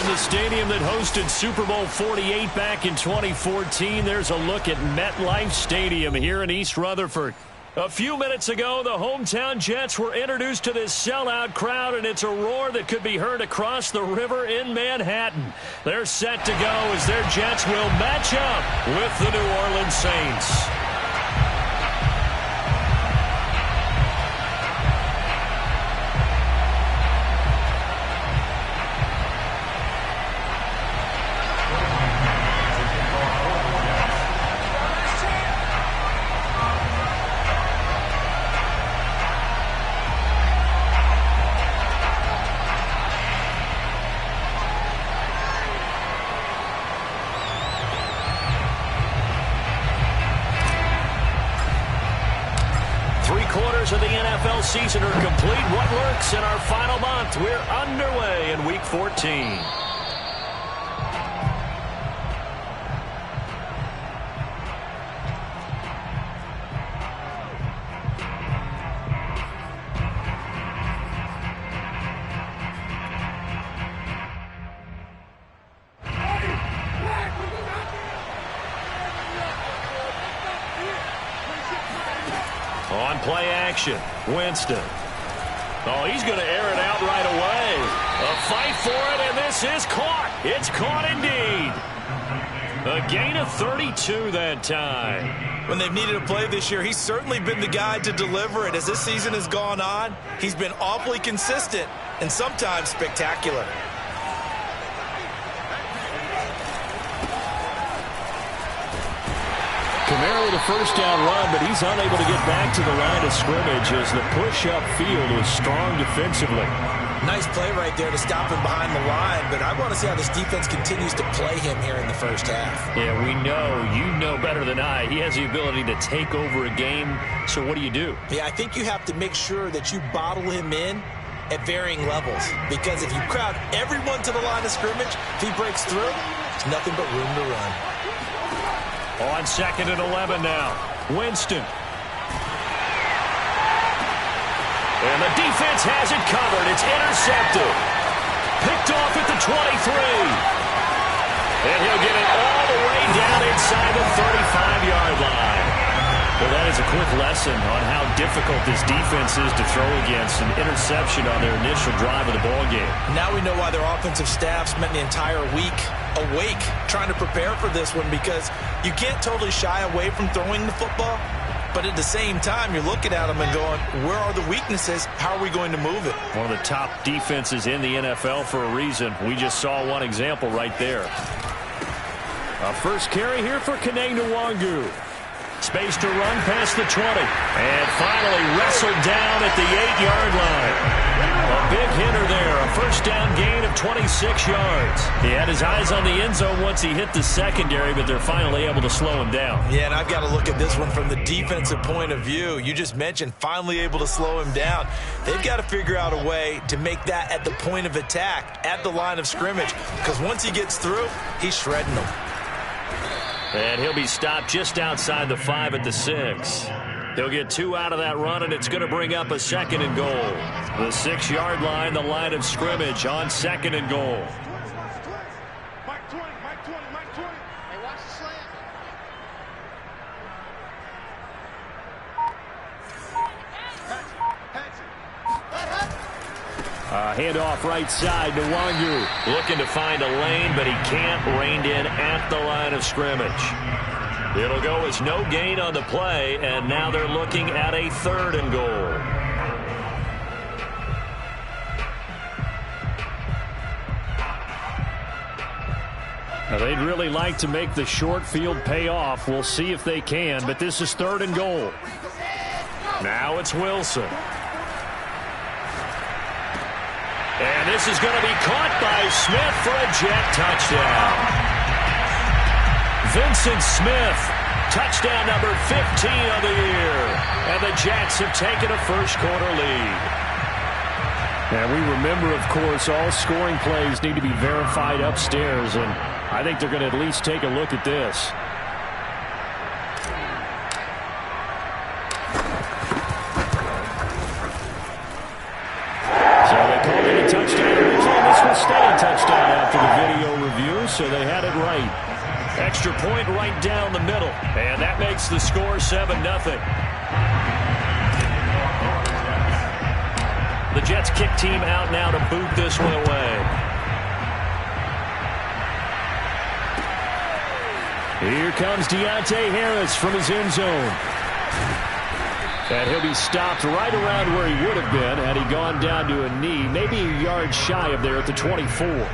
the stadium that hosted Super Bowl 48 back in 2014. There's a look at MetLife Stadium here in East Rutherford. A few minutes ago, the hometown Jets were introduced to this sellout crowd, and it's a roar that could be heard across the river in Manhattan. They're set to go as their Jets will match up with the New Orleans Saints. Of the NFL season are complete. What works in our final month? We're underway in Week 14. On play action, Winston. Oh, he's going to air it out right away. A fight for it, and this is caught. It's caught indeed. A gain of 32 that time. When they've needed a play this year, he's certainly been the guy to deliver it. As this season has gone on, he's been awfully consistent and sometimes spectacular. Kamara with a first down run, but he's unable to get back to the line of scrimmage as the push-up field was strong defensively. Nice play right there to stop him behind the line, but I want to see how this defense continues to play him here in the first half. Yeah, we know. You know better than I. He has the ability to take over a game, so what do you do? Yeah, I think you have to make sure that you bottle him in at varying levels, because if you crowd everyone to the line of scrimmage, if he breaks through, there's nothing but room to run. On 2nd and 11 now. Winston. And the defense has it covered. It's intercepted. Picked off at the 23. And he'll get it all the way down inside the 35-yard line. Well, that is a quick lesson on how difficult this defense is to throw against. An interception on their initial drive of the ballgame. Now we know why their offensive staff spent the entire week awake trying to prepare for this one, because you can't totally shy away from throwing the football, but at the same time you're looking at them and going, where are the weaknesses? How are we going to move it? One of the top defenses in the NFL for a reason. We just saw one example right there. A first carry here for Kene Nwangu. Space to run past the 20. And finally wrestled down at the 8-yard line. A big hitter there. A first down gain of 26 yards. He had his eyes on the end zone once he hit the secondary, but they're finally able to slow him down. Yeah, and I've got to look at this one from the defensive point of view. You just mentioned finally able to slow him down. They've got to figure out a way to make that at the point of attack, at the line of scrimmage, because once he gets through, he's shredding them. And he'll be stopped just outside the 5 at the 6. He'll get 2 out of that run, and it's going to bring up a 2nd and goal. The 6-yard line, the line of scrimmage on 2nd and goal. Mike 20. Hey, watch the slant. Handoff right side to Nwangu. Looking to find a lane, but he can't. Reined in at the line of scrimmage. It'll go as no gain on the play, and now they're looking at a 3rd and goal. Now, they'd really like to make the short field pay off. We'll see if they can, but this is 3rd and goal. Now it's Wilson. And this is going to be caught by Smith for a Jet touchdown. Vincent Smith, touchdown number 15 of the year. And the Jets have taken a first-quarter lead. And we remember, of course, all scoring plays need to be verified upstairs, and I think they're going to at least take a look at this. So they called it a touchdown originally. This will stay a touchdown after the video. so they had it right. Extra point right down the middle. And that makes the score 7-0. The Jets kick team out now to boot this one away. Here comes Deontay Harris from his end zone. And he'll be stopped right around where he would have been had he gone down to a knee, maybe a yard shy of there at the 24.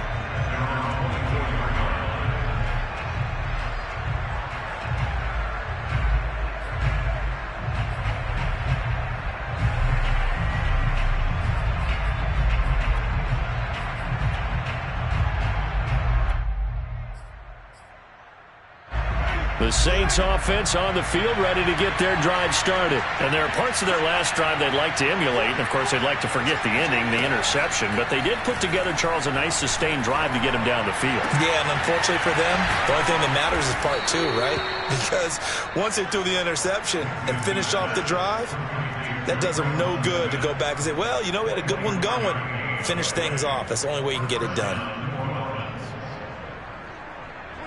The Saints offense on the field ready to get their drive started. And there are parts of their last drive they'd like to emulate. And, of course, they'd like to forget the ending, the interception. But they did put together, Charles, a nice sustained drive to get him down the field. Yeah, and unfortunately for them, the only thing that matters is part two, right? Because once they threw the interception and finished off the drive, that does them no good to go back and say, well, you know, we had a good one going. Finish things off. That's the only way you can get it done.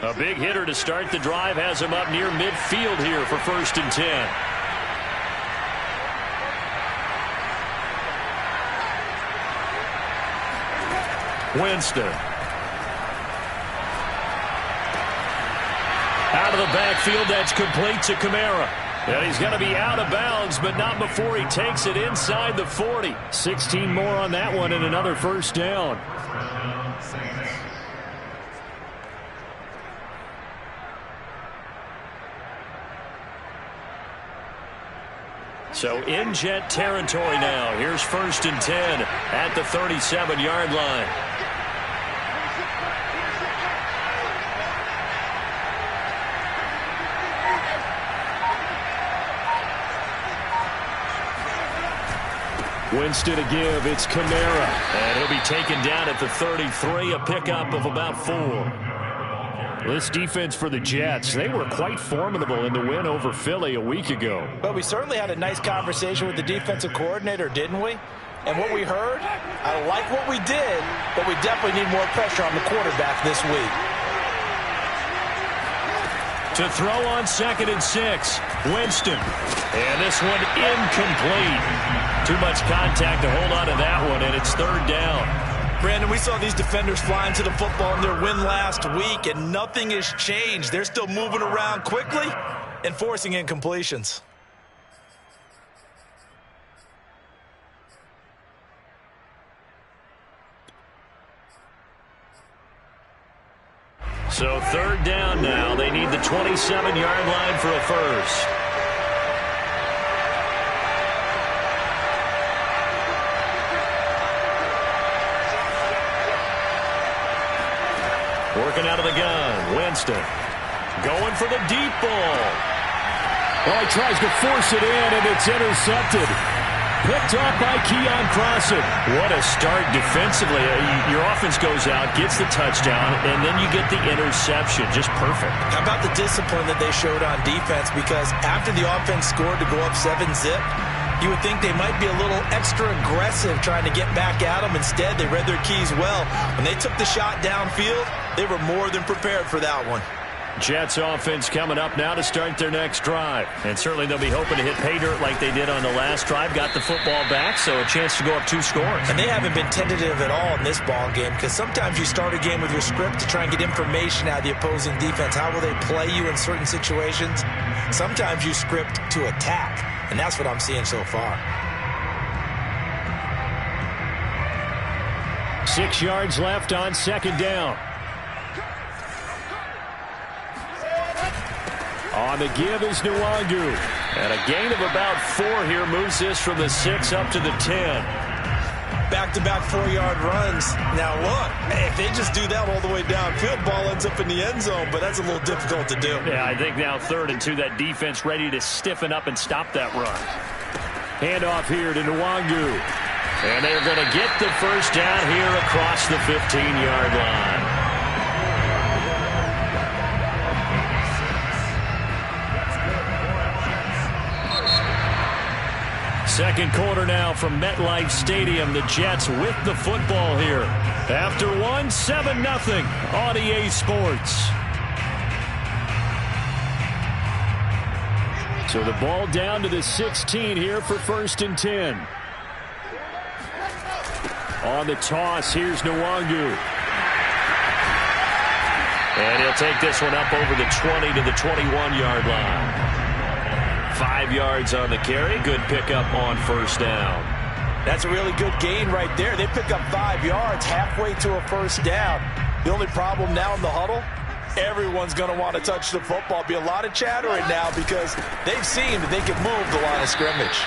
A big hitter to start the drive has him up near midfield here for 1st and 10. Winston. Out of the backfield, that's complete to Kamara. And he's going to be out of bounds, but not before he takes it inside the 40. 16 more on that one and another 1st down. So in Jet territory now. Here's 1st and 10 at the 37-yard line. Winston to give. It's Kamara. And he'll be taken down at the 33, a pickup of about 4. This defense for the Jets, they were quite formidable in the win over Philly a week ago. But we certainly had a nice conversation with the defensive coordinator, didn't we? And what we heard, I like what we did, but we definitely need more pressure on the quarterback this week. To throw on 2nd and 6, Winston. And this one incomplete. Too much contact to hold on to that one, and it's 3rd down. Brandon, we saw these defenders flying to the football in their win last week, and nothing has changed. They're still moving around quickly and forcing incompletions. So 3rd down now. They need the 27-yard line for a first. Working out of the gun, Winston. Going for the deep ball. Well, he tries to force it in, and it's intercepted. Picked off by Keon Crossen. What a start defensively. Your offense goes out, gets the touchdown, and then you get the interception. Just perfect. How about the discipline that they showed on defense? Because after the offense scored to go up 7-zip, you would think they might be a little extra aggressive trying to get back at them. Instead, they read their keys well. When they took the shot downfield, they were more than prepared for that one. Jets offense coming up now to start their next drive. And certainly they'll be hoping to hit pay dirt like they did on the last drive. Got the football back, so a chance to go up 2 scores. And they haven't been tentative at all in this ball game, because sometimes you start a game with your script to try and get information out of the opposing defense. How will they play you in certain situations? Sometimes you script to attack, and that's what I'm seeing so far. 6 yards left on 2nd down. On the give is Nwangu. And a gain of about 4 here moves this from the 6 up to the 10. Back-to-back 4-yard runs. Now, look, if they just do that all the way downfield, ball ends up in the end zone, but that's a little difficult to do. Yeah, I think now 3rd and 2, that defense ready to stiffen up and stop that run. Handoff here to Nwangu. And they're going to get the first down here across the 15-yard line. Second quarter now from MetLife Stadium. The Jets with the football here. After one, 7-0 on EA Sports. So the ball down to the 16 here for 1st and 10. On the toss, here's Nwangu. And he'll take this one up over the 20 to the 21-yard line. 5 yards on the carry. Good pickup on first down. That's a really good gain right there. They pick up 5 yards halfway to a first down. The only problem now in the huddle, everyone's going to want to touch the football. Be a lot of chatter right now because they've seen that they can move the line of scrimmage.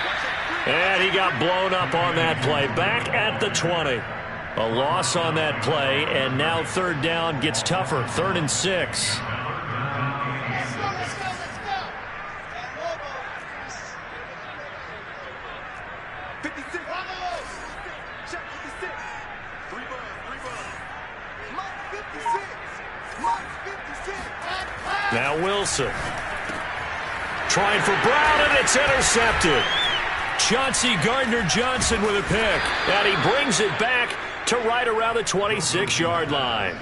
And he got blown up on that play. Back at the 20. A loss on that play, and now third down gets tougher. 3rd and 6. Now Wilson. Trying for Brown, and it's intercepted. Chauncey Gardner-Johnson with a pick. And he brings it back to right around the 26-yard line.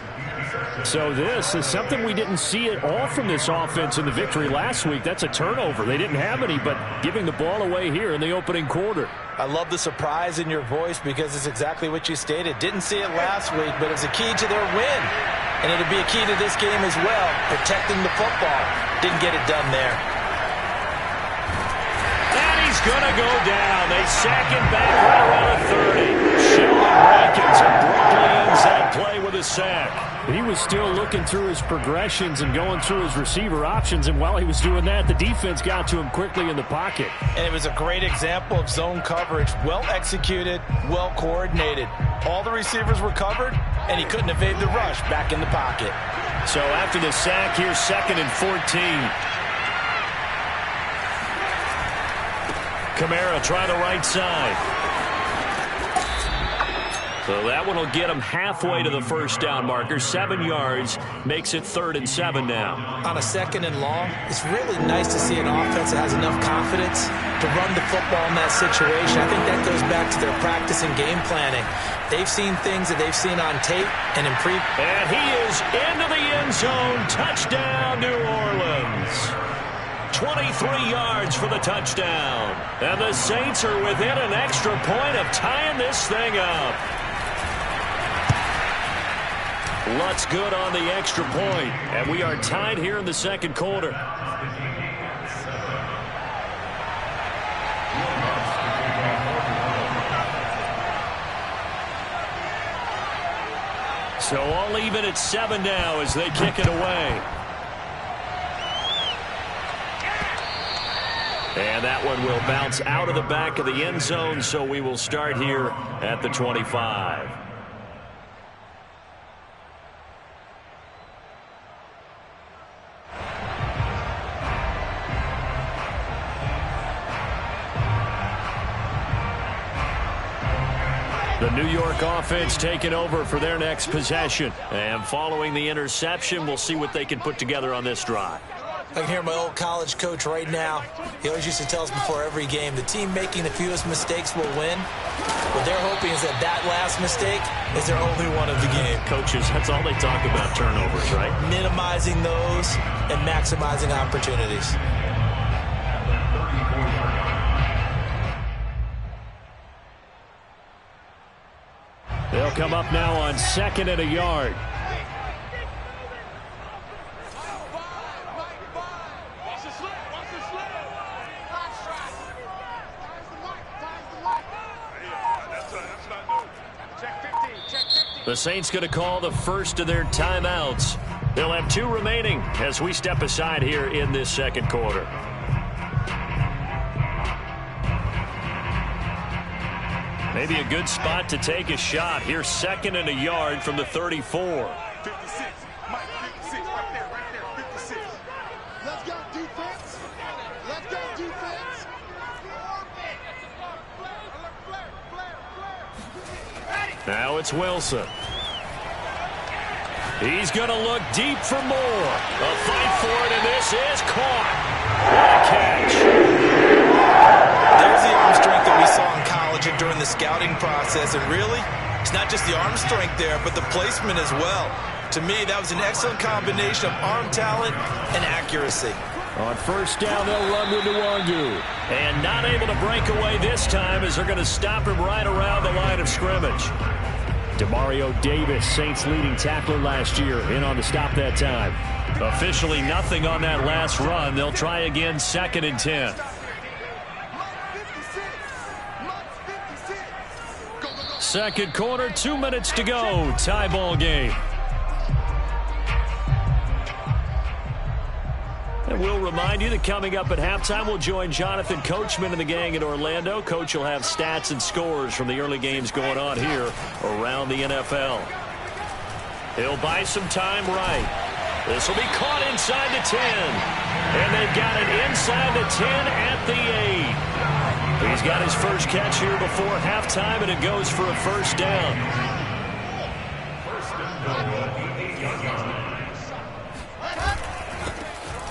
So this is something we didn't see at all from this offense in the victory last week. That's a turnover. They didn't have any, but giving the ball away here in the opening quarter. I love the surprise in your voice because it's exactly what you stated. Didn't see it last week, but it's a key to their win. And it'll be a key to this game as well, protecting the football. Didn't get it done there. And he's going to go down. They sack him back right around the 30. Sheldon Rankins abruptly ends that play with a sack. He was still looking through his progressions and going through his receiver options, and while he was doing that, the defense got to him quickly in the pocket. And it was a great example of zone coverage. Well executed, well coordinated. All the receivers were covered, and he couldn't evade the rush back in the pocket. So after the sack, here's 2nd and 14. Kamara trying the right side. So that one will get him halfway to the first down marker. 7 yards makes it 3rd and 7 now. On a 2nd and long, it's really nice to see an offense that has enough confidence to run the football in that situation. I think that goes back to their practice and game planning. They've seen things that they've seen on tape and in pre. And he is into the end zone. Touchdown, New Orleans. 23 yards for the touchdown. And the Saints are within an extra point of tying this thing up. Lutz good on the extra point, and we are tied here in the second quarter. So all even at 7 now as they kick it away. And that one will bounce out of the back of the end zone, so we will start here at the 25. The New York offense taking over for their next possession. And following the interception, we'll see what they can put together on this drive. I can hear my old college coach right now. He always used to tell us before every game, the team making the fewest mistakes will win. What they're hoping is that last mistake is their only one of the game. Coaches, that's all they talk about, turnovers, right? Minimizing those and maximizing opportunities. They'll come up now on 2nd and a yard. The Saints going to call the first of their timeouts. They'll have 2 remaining as we step aside here in this second quarter. Maybe a good spot to take a shot. Here's 2nd and a yard from the 34. 56. Mike, 56. Right there, 56. Let's go, defense. Let's go, defense. Now it's Wilson. He's going to look deep for more. A fight for it, and this is caught. What a catch. There's the arm strength that we saw in college and during the scouting process. And really, it's not just the arm strength there, but the placement as well. To me, that was an excellent combination of arm talent and accuracy. On first down, they'll run with Nwangu. And not able to break away this time as they're going to stop him right around the line of scrimmage. Demario Davis, Saints leading tackler last year, in on the stop that time. Officially nothing on that last run. They'll try again, 2nd and 10. Second quarter, 2 minutes to go. Tie ball game. And we'll remind you that coming up at halftime, we'll join Jonathan Coachman and the gang in Orlando. Coach will have stats and scores from the early games going on here around the NFL. He'll buy some time right. This will be caught inside the 10. And they've got it inside the 10 at the 8. He's got his first catch here before halftime, and it goes for a first down.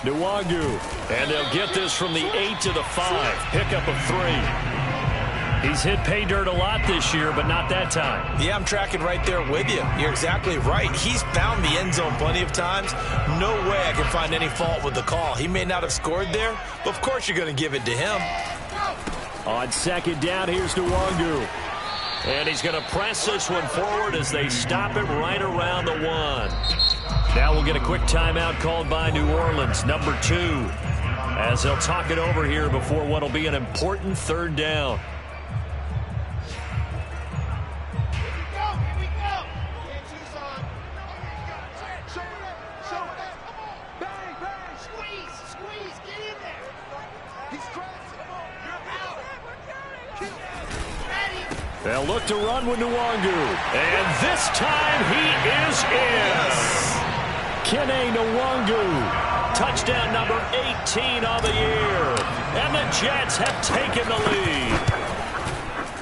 Nwangu, and they'll get this from the 8 to the 5. Pickup of 3. He's hit pay dirt a lot this year, but not that time. Yeah, I'm tracking right there with you. You're exactly right. He's found the end zone plenty of times. No way I can find any fault with the call. He may not have scored there, but of course you're going to give it to him. On second down, here's Nwangu. And he's going to press this one forward as they stop it right around the 1. Now we'll get a quick timeout called by New Orleans, number 2, as they'll talk it over here before what will be an important 3rd down. They'll look to run with Nwangu. And this time he is in. Kene Nwangu. Touchdown number 18 on the year. And the Jets have taken the lead.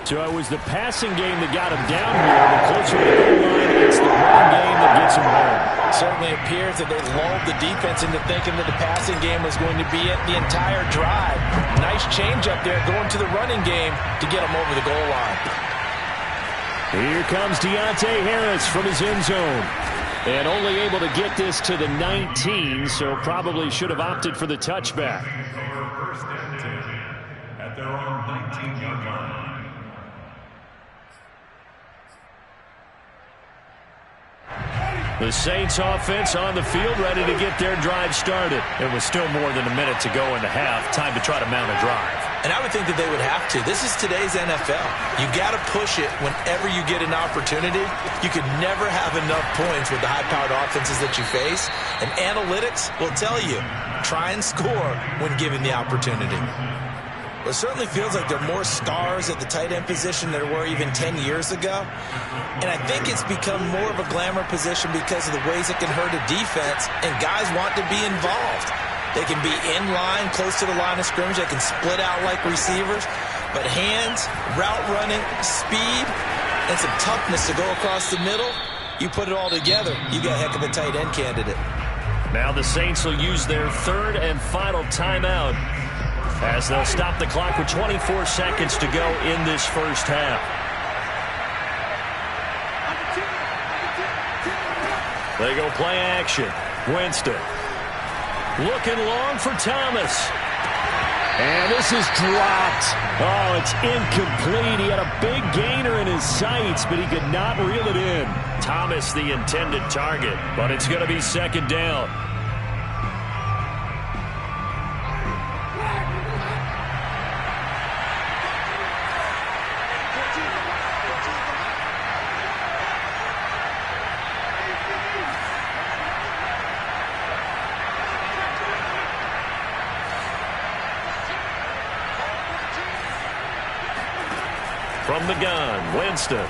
So it was the passing game that got him down here. The closer to the goal line, it's the run game that gets him home. Certainly appears that they lulled the defense into thinking that the passing game was going to be it the entire drive. Nice change up there going to the running game to get him over the goal line. Here comes Deontay Harris from his end zone. And only able to get this to the 19, so probably should have opted for the touchback. First and 10 at their own 19-yard line. The Saints offense on the field, ready to get their drive started. It was still more than a minute to go in the half. Time to try to mount a drive. And I would think that they would have to. This is today's NFL. You got to push it whenever you get an opportunity. You could never have enough points with the high-powered offenses that you face. And analytics will tell you, try and score when given the opportunity. It certainly feels like there are more stars at the tight end position than there were even 10 years ago. And I think it's become more of a glamour position because of the ways it can hurt a defense, and guys want to be involved. They can be in line, close to the line of scrimmage. They can split out like receivers. But hands, route running, speed, and some toughness to go across the middle, you put it all together, you got a heck of a tight end candidate. Now the Saints will use their 3rd and final timeout as they'll stop the clock with 24 seconds to go in this first half. They go play action. Winston looking long for Thomas. And this is dropped. Oh, it's incomplete. He had a big gainer in his sights, but he could not reel it in. Thomas the intended target, but it's going to be 2nd down. From the gun, Winston.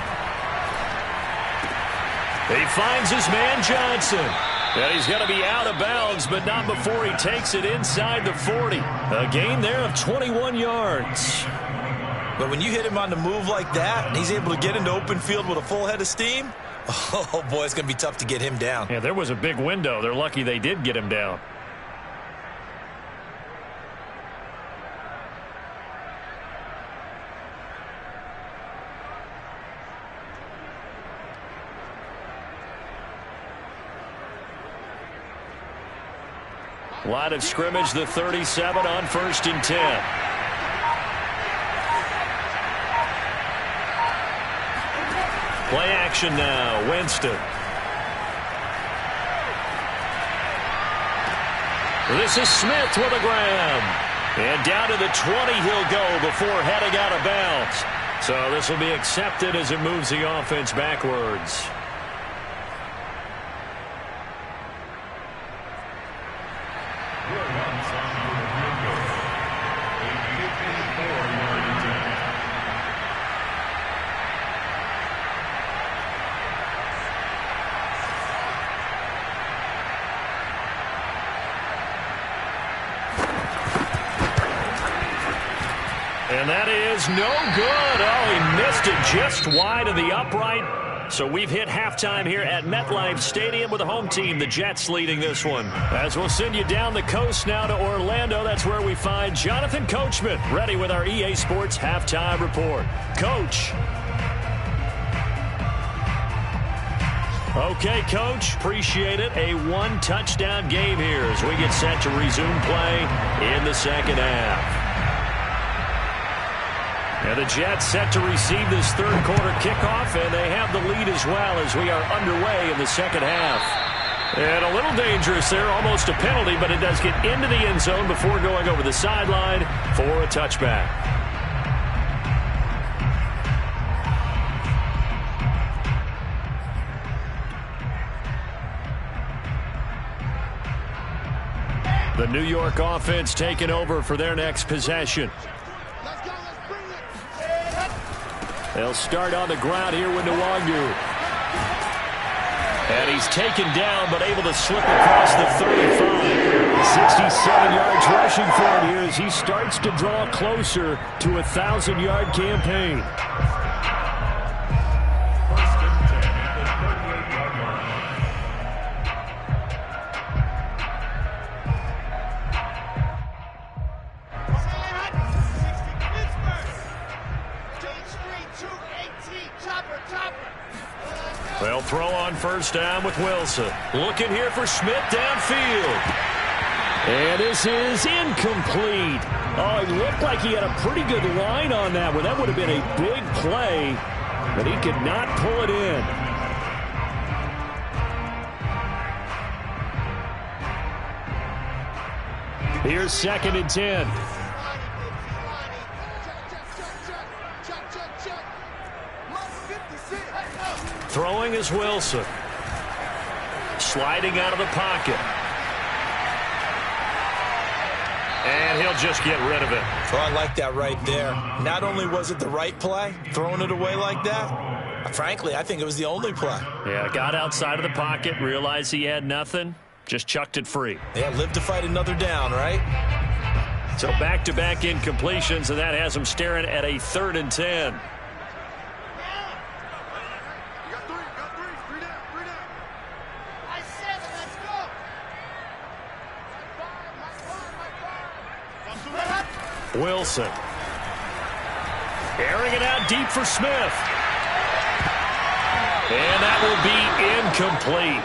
He finds his man Johnson. And he's going to be out of bounds, but not before he takes it inside the 40. A gain there of 21 yards. But when you hit him on the move like that, and he's able to get into open field with a full head of steam, oh boy, it's going to be tough to get him down. Yeah, there was a big window. They're lucky they did get him down. Line of scrimmage, the 37 on 1st and 10. Play action now. Winston. This is Smith with a grab. And down to the 20 he'll go before heading out of bounds. So this will be accepted as it moves the offense backwards. And that is no good. Oh, he missed it just wide of the upright. So we've hit halftime here at MetLife Stadium with the home team, the Jets, leading this one. As we'll send you down the coast now to Orlando, that's where we find Jonathan Coachman, ready with our EA Sports halftime report. Coach. Okay, Coach, appreciate it. A one-touchdown game here as we get set to resume play in the second half. And the Jets set to receive this third quarter kickoff, and they have the lead as well as we are underway in the second half. And a little dangerous there, almost a penalty, but it does get into the end zone before going over the sideline for a touchback. The New York offense taking over for their next possession. They'll start on the ground here with Nwangu. And he's taken down, but able to slip across the 35. 67 yards rushing for him here as he starts to draw closer to a 1,000-yard campaign. They'll throw on first down with Wilson. Looking here for Smith downfield. And this is incomplete. Oh, it looked like he had a pretty good line on that one. That would have been a big play, but he could not pull it in. Here's 2nd and 10. Throwing is Wilson. Sliding out of the pocket. And he'll just get rid of it. Well, I like that right there. Not only was it the right play, throwing it away like that, frankly, I think it was the only play. Yeah, got outside of the pocket, realized he had nothing, just chucked it free. Yeah, live to fight another down, right? So back-to-back incompletions, and that has him staring at a 3rd and 10. Wilson. Airing it out deep for Smith. And that will be incomplete.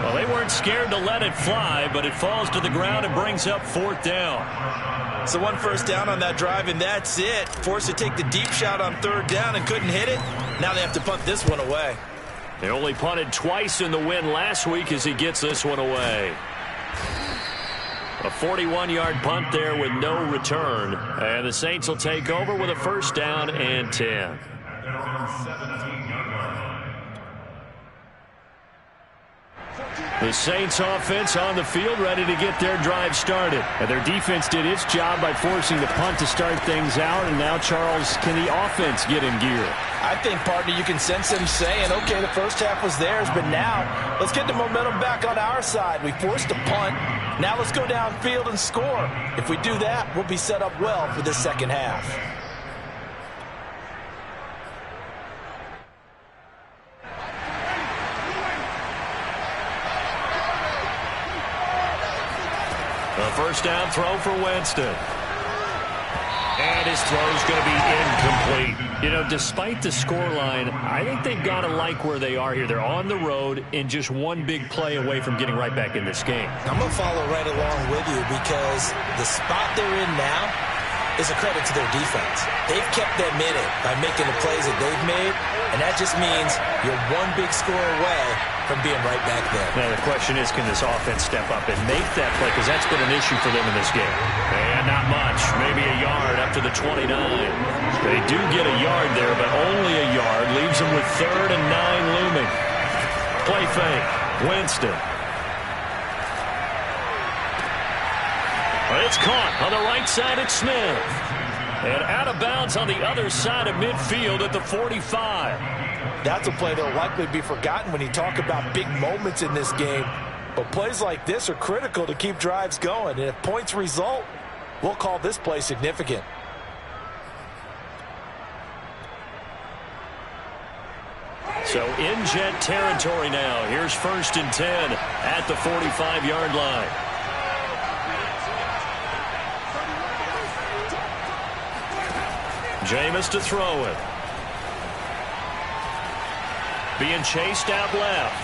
Well, they weren't scared to let it fly, but it falls to the ground and brings up 4th down. So 1 first down on that drive, and that's it. Forced to take the deep shot on 3rd down and couldn't hit it. Now they have to punt this one away. They only punted twice in the win last week as he gets this one away. A 41-yard punt there with no return. And the Saints will take over with a 1st down and 10. The Saints offense on the field ready to get their drive started. And their defense did its job by forcing the punt to start things out. And now, Charles, can the offense get in gear? I think, partner, you can sense them saying, okay, the first half was theirs, but now let's get the momentum back on our side. We forced a punt. Now let's go downfield and score. If we do that, we'll be set up well for the second half. A 1st down throw for Winston. And his throw's going to be incomplete. You know, despite the scoreline, I think they've got to like where they are here. They're on the road and just one big play away from getting right back in this game. I'm going to follow right along with you because the spot they're in now is a credit to their defense. They've kept them in it by making the plays that they've made, and that just means you're one big score away from being right back there. Now, the question is, can this offense step up and make that play? Because that's been an issue for them in this game. And not much. Maybe a yard up to the 29. They do get a yard there, but only a yard. Leaves them with 3rd and 9 looming. Play fake. Winston. It's caught on the right side at Smith. And out of bounds on the other side of midfield at the 45. That's a play that'll likely be forgotten when you talk about big moments in this game. But plays like this are critical to keep drives going. And if points result, we'll call this play significant. So in Jet territory now. Here's 1st and 10 at the 45-yard line. Jameis to throw it. Being chased out left.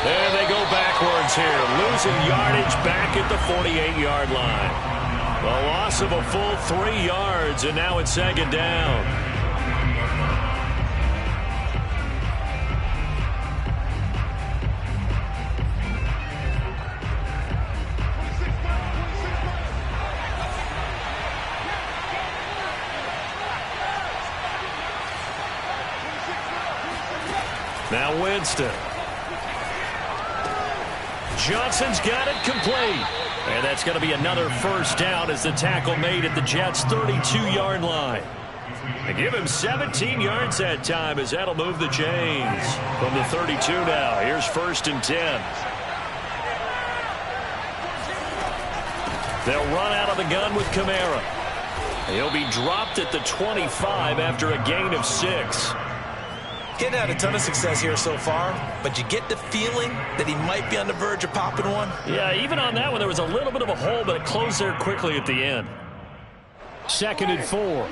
There they go backwards here. Losing yardage back at the 48-yard line. The loss of a full 3 yards, and now it's 2nd down. Now Winston. Johnson's got it complete. And that's going to be another 1st down as the tackle made at the Jets' 32-yard line. They give him 17 yards that time as that'll move the chains. From the 32 now, here's 1st and 10. They'll run out of the gun with Kamara. He'll be dropped at the 25 after a gain of 6. Getting had a ton of success here so far, but you get the feeling that he might be on the verge of popping one. Yeah, even on that one, there was a little bit of a hole, but it closed there quickly at the end. 2nd and 4.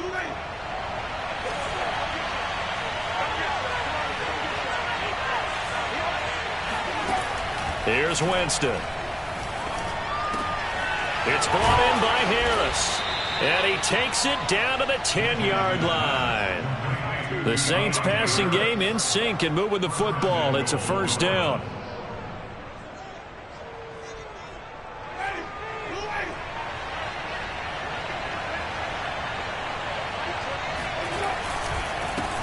Here's Winston. It's brought in by Harris. And he takes it down to the 10-yard line. The Saints passing game in sync and moving the football. It's a 1st down.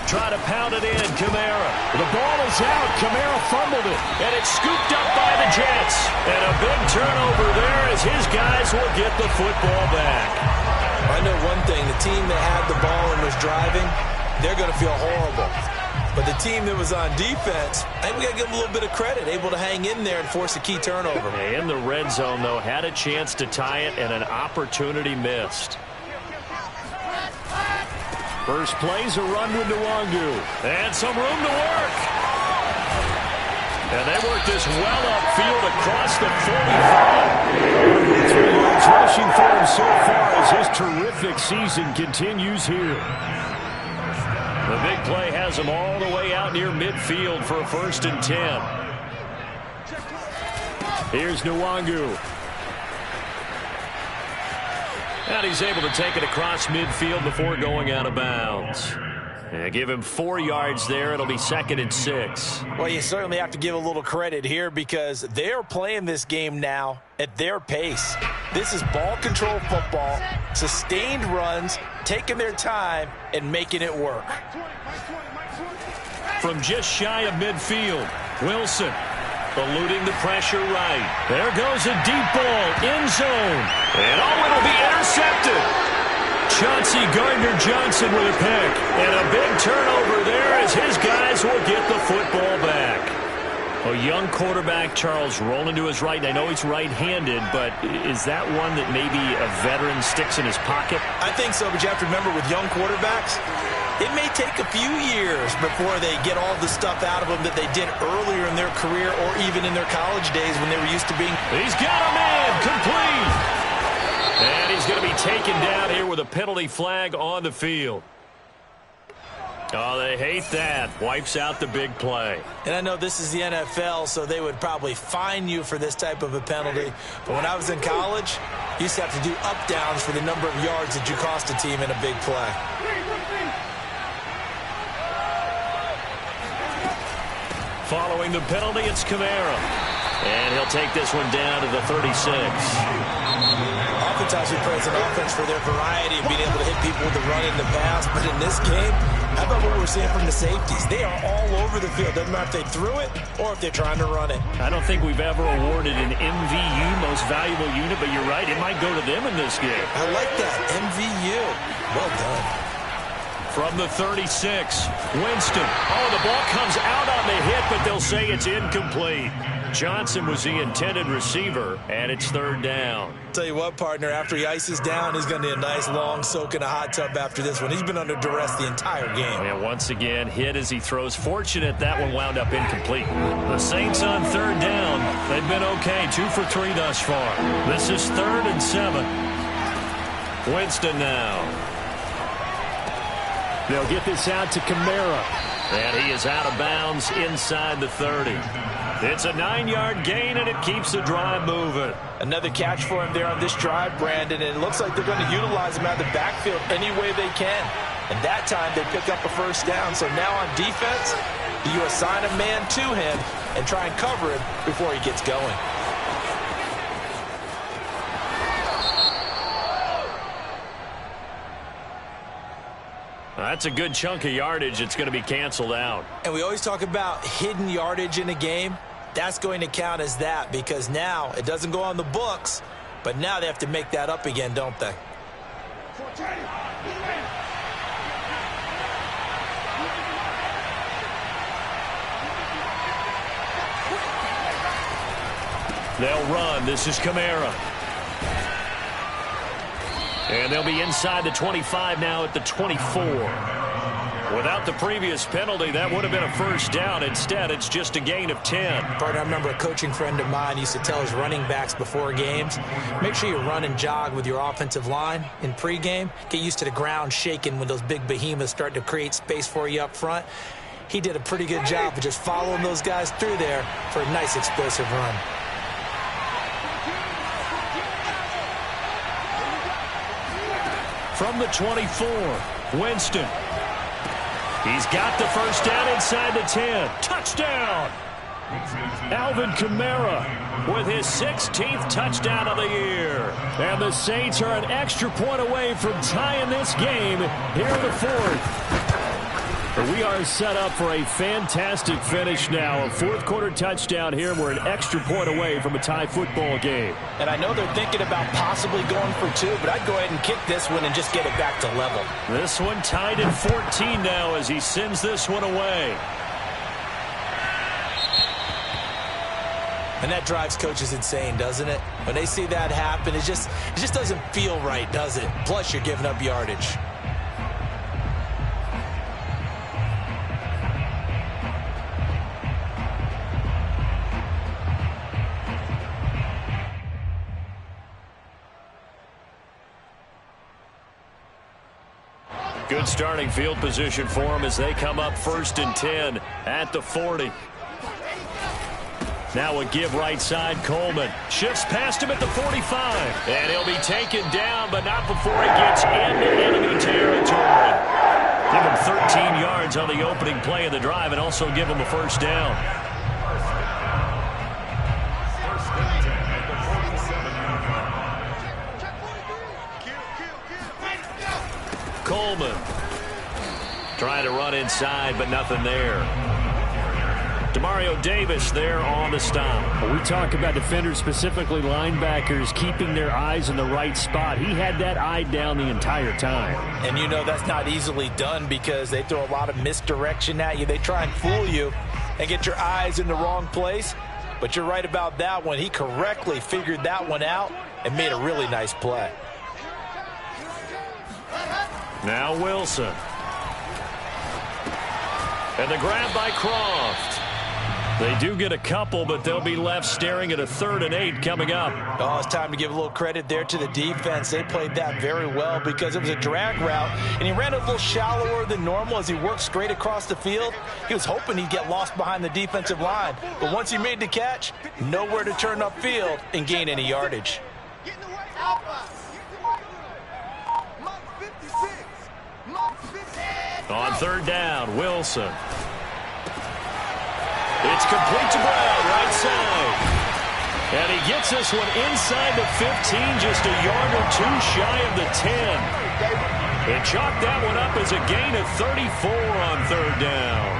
Try to pound it in, Kamara. The ball is out. Kamara fumbled it. And it's scooped up by the Jets. And a big turnover there as his guys will get the football back. I know one thing. The team that had the ball and was driving, they're going to feel horrible. But the team that was on defense, I think we got to give them a little bit of credit, able to hang in there and force a key turnover. In the red zone, though, had a chance to tie it and an opportunity missed. First play's a run with Nwangu. And some room to work. And they work this well upfield across the 45. 3 yards rushing for him so far as his terrific season continues here. The big play has him all the way out near midfield for a 1st and 10. Here's Nwangu. And he's able to take it across midfield before going out of bounds. And give him 4 yards there. It'll be 2nd and 6. Well, you certainly have to give a little credit here because they're playing this game now at their pace. This is ball control football, sustained runs, taking their time and making it work. From just shy of midfield, Wilson eluding the pressure right. There goes a deep ball, end zone. And it'll be intercepted. Chauncey Gardner-Johnson with a pick. And a big turnover there as his guys will get the football back. A young quarterback, Charles, rolling to his right. And I know he's right-handed, but is that one that maybe a veteran sticks in his pocket? I think so, but you have to remember with young quarterbacks, it may take a few years before they get all the stuff out of them that they did earlier in their career or even in their college days when they were used to being. He's got a man complete. And he's going to be taken down here with a penalty flag on the field. Oh, they hate that. Wipes out the big play. And I know this is the NFL, so they would probably fine you for this type of a penalty. But when I was in college, you used to have to do up-downs for the number of yards that you cost a team in a big play. Following the penalty, it's Kamara. And he'll take this one down to the 36. Oftentimes we praise an offense for their variety of being able to hit people with the run and the pass. But in this game, how about what we're seeing from the safeties? They are all over the field. Doesn't matter if they threw it or if they're trying to run it. I don't think we've ever awarded an MVU, most valuable unit, but you're right, it might go to them in this game. I like that, MVU. Well done. From the 36, Winston. Oh, the ball comes out on the hit, but they'll say it's incomplete. Johnson was the intended receiver, and it's third down. Tell you what, partner, after he ices down, he's going to need a nice long soak in a hot tub after this one. He's been under duress the entire game. And once again, hit as he throws. Fortunate that one wound up incomplete. The Saints on third down. They've been okay, 2 for 3 thus far. This is 3rd and 7. Winston now. They'll get this out to Kamara. And he is out of bounds inside the 30. It's a 9-yard gain, and it keeps the drive moving. Another catch for him there on this drive, Brandon, and it looks like they're going to utilize him out of the backfield any way they can. And that time they pick up a first down. So now on defense, you assign a man to him and try and cover him before he gets going. That's a good chunk of yardage. It's going to be canceled out. And we always talk about hidden yardage in a game. That's going to count as that because now it doesn't go on the books, but now they have to make that up again, don't they? They'll run. This is Kamara. And they'll be inside the 25 now at the 24. Without the previous penalty, that would have been a first down. Instead, it's just a gain of 10. Partner, I remember a coaching friend of mine used to tell his running backs before games, make sure you run and jog with your offensive line in pregame. Get used to the ground shaking when those big behemoths start to create space for you up front. He did a pretty good job of just following those guys through there for a nice explosive run. From the 24, Winston. He's got the first down inside the 10. Touchdown! Alvin Kamara with his 16th touchdown of the year. And the Saints are an extra point away from tying this game here in the 4th. We are set up for a fantastic finish now. A fourth-quarter touchdown here, and we're an extra point away from a tie football game. And I know they're thinking about possibly going for 2, but I'd go ahead and kick this one and just get it back to level. This one tied at 14 now as he sends this one away. And that drives coaches insane, doesn't it? When they see that happen, it just doesn't feel right, does it? Plus, you're giving up yardage. Good starting field position for them as they come up 1st and 10 at the 40. Now a give right side, Coleman. Shifts past him at the 45. And he'll be taken down, but not before he gets into enemy territory. Give him 13 yards on the opening play of the drive and also give him a first down. Coleman trying to run inside, but nothing there. Demario Davis there on the stop. We talk about defenders, specifically linebackers, keeping their eyes in the right spot. He had that eye down the entire time. And you know that's not easily done because they throw a lot of misdirection at you. They try and fool you and get your eyes in the wrong place. But you're right about that one. He correctly figured that one out and made a really nice play. Now Wilson. And the grab by Croft. They do get a couple, but they'll be left staring at a 3rd and 8 coming up. Oh, it's time to give a little credit there to the defense. They played that very well because it was a drag route, and he ran a little shallower than normal as he worked straight across the field. He was hoping he'd get lost behind the defensive line, but once he made the catch, nowhere to turn upfield and gain any yardage. On 3rd down, Wilson. It's complete to Brown, right side. And he gets this one inside the 15, just a yard or 2 shy of the 10. They chalked that one up as a gain of 34 on 3rd down.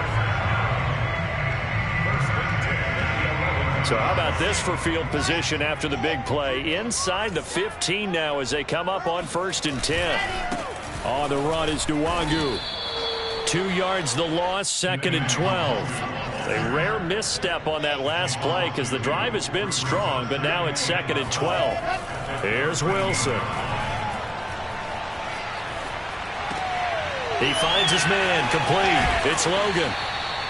So how about this for field position after the big play? Inside the 15 now as they come up on 1st and 10. On the run is Nwangu. 2 yards the loss, 2nd and 12. A rare misstep on that last play because the drive has been strong, but now it's 2nd and 12. Here's Wilson. He finds his man, complete. It's Logan.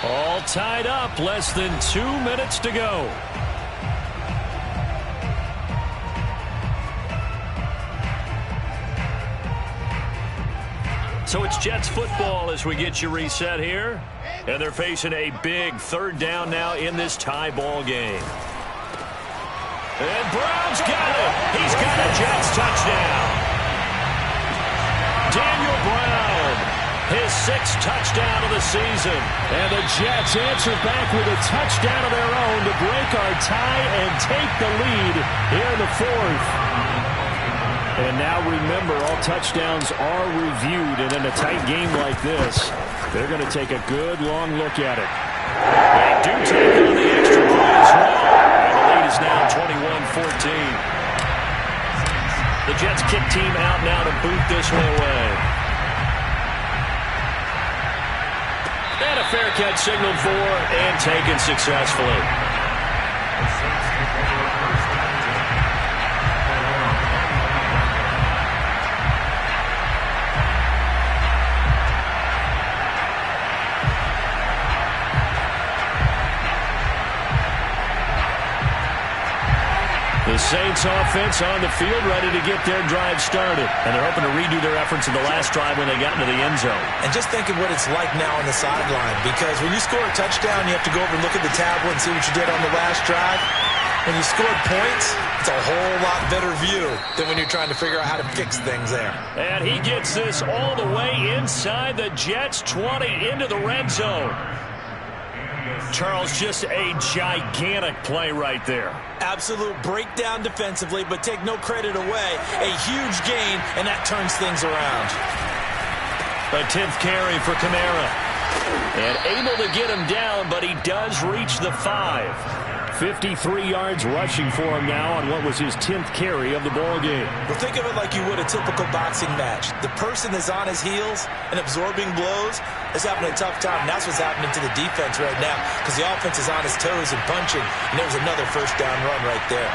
All tied up, less than 2 minutes to go. So it's Jets football as we get you reset here. And they're facing a big 3rd down now in this tie ball game. And Brown's got it. He's got a Jets touchdown. Daniel Brown, his 6th touchdown of the season. And the Jets answer back with a touchdown of their own to break our tie and take the lead here in the 4th. And now remember, all touchdowns are reviewed, and in a tight game like this, they're going to take a good long look at it. They do take on the extra point as well, and the lead is now 21-14. The Jets kick team out now to boot this one away. And a fair catch signaled for and taken successfully. The Saints offense on the field ready to get their drive started. And they're hoping to redo their efforts in the last drive when they got into the end zone. And just think of what it's like now on the sideline, because when you score a touchdown, you have to go over and look at the tablet and see what you did on the last drive. When you scored points, it's a whole lot better view than when you're trying to figure out how to fix things there. And he gets this all the way inside the Jets 20 into the red zone. Charles, just a gigantic play right there. Absolute breakdown defensively, but take no credit away. A huge gain, and that turns things around. A 10th carry for Kamara. And able to get him down, but he does reach the 5. 53 yards rushing for him now on what was his 10th carry of the ball game. Well, think of it like you would a typical boxing match. The person that's on his heels and absorbing blows is having a tough time. And that's what's happening to the defense right now, because the offense is on his toes and punching. And there was another 1st down run right there.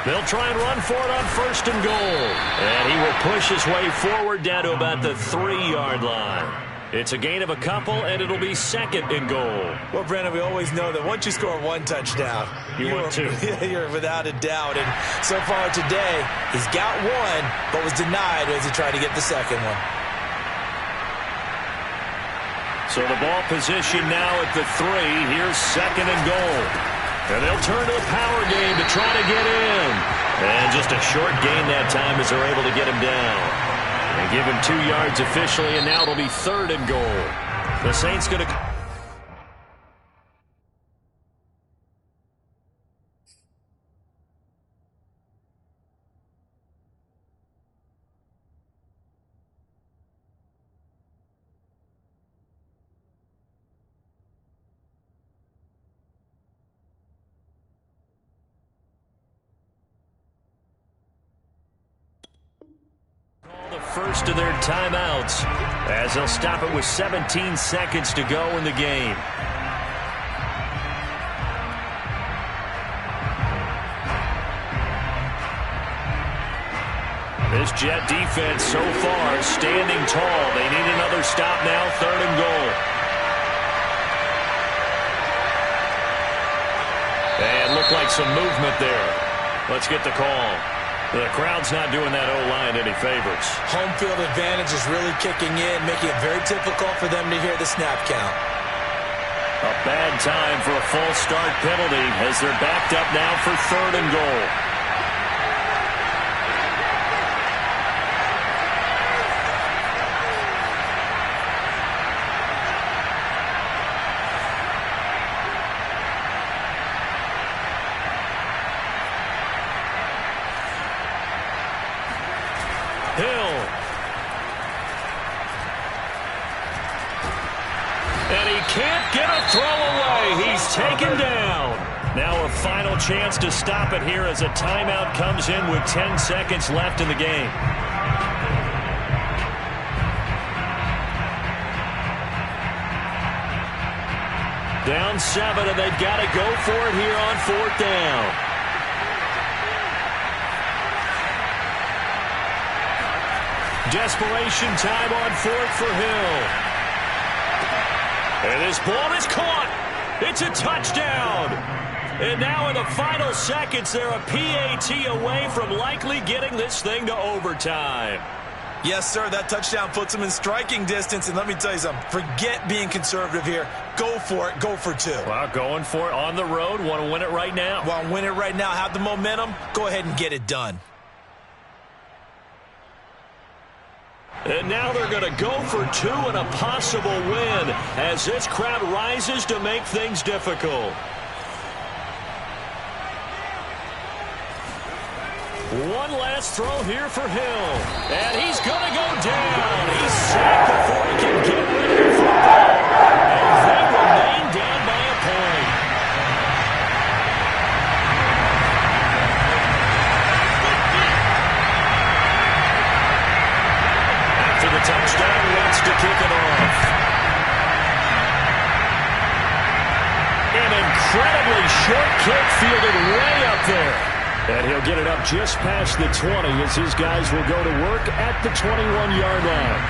They'll try and run for it on 1st and goal. And he will push his way forward down to about the 3-yard line. It's a gain of a couple, and it'll be 2nd and goal. Well, Brandon, we always know that once you score 1 touchdown, you're without a doubt. And so far today, he's got 1, but was denied as he tried to get the 2nd one. So the ball position now at the 3. Here's 2nd and goal. And they'll turn to the power game to try to get in. And just a short gain that time as they're able to get him down. And give him 2 yards officially, and now it'll be 3rd and goal. The Saints going to... first of their timeouts as they'll stop it with 17 seconds to go in the game. This Jet defense so far standing tall. They need another stop now, 3rd and goal. Looked like some movement there. Let's get the call. The crowd's not doing that O-line any favors. Home field advantage is really kicking in, making it very difficult for them to hear the snap count. A bad time for a false start penalty as they're backed up now for 3rd and goal. Hill. And he can't get a throw away. He's taken down. Now a final chance to stop it here as a timeout comes in with 10 seconds left in the game. Down 7, and they've got to go for it here on 4th down. Desperation time on 4th for Hill. And this ball is caught. It's a touchdown. And now in the final seconds, they're a PAT away from likely getting this thing to overtime. Yes, sir, that touchdown puts them in striking distance. And let me tell you something, forget being conservative here. Go for it. Go for 2. Well, going for it on the road. Want to win it right now. Want to win it right now. Have the momentum. Go ahead and get it done. And now they're going to go for 2 and a possible win as this crowd rises to make things difficult. One last throw here for Hill. And he's going to go down. He's sacked before he can get rid of the football. And they remain down by a point. After the touchdown, wants to kick it off. An incredibly short kick fielded way up there. And he'll get it up just past the 20 as his guys will go to work at the 21-yard line.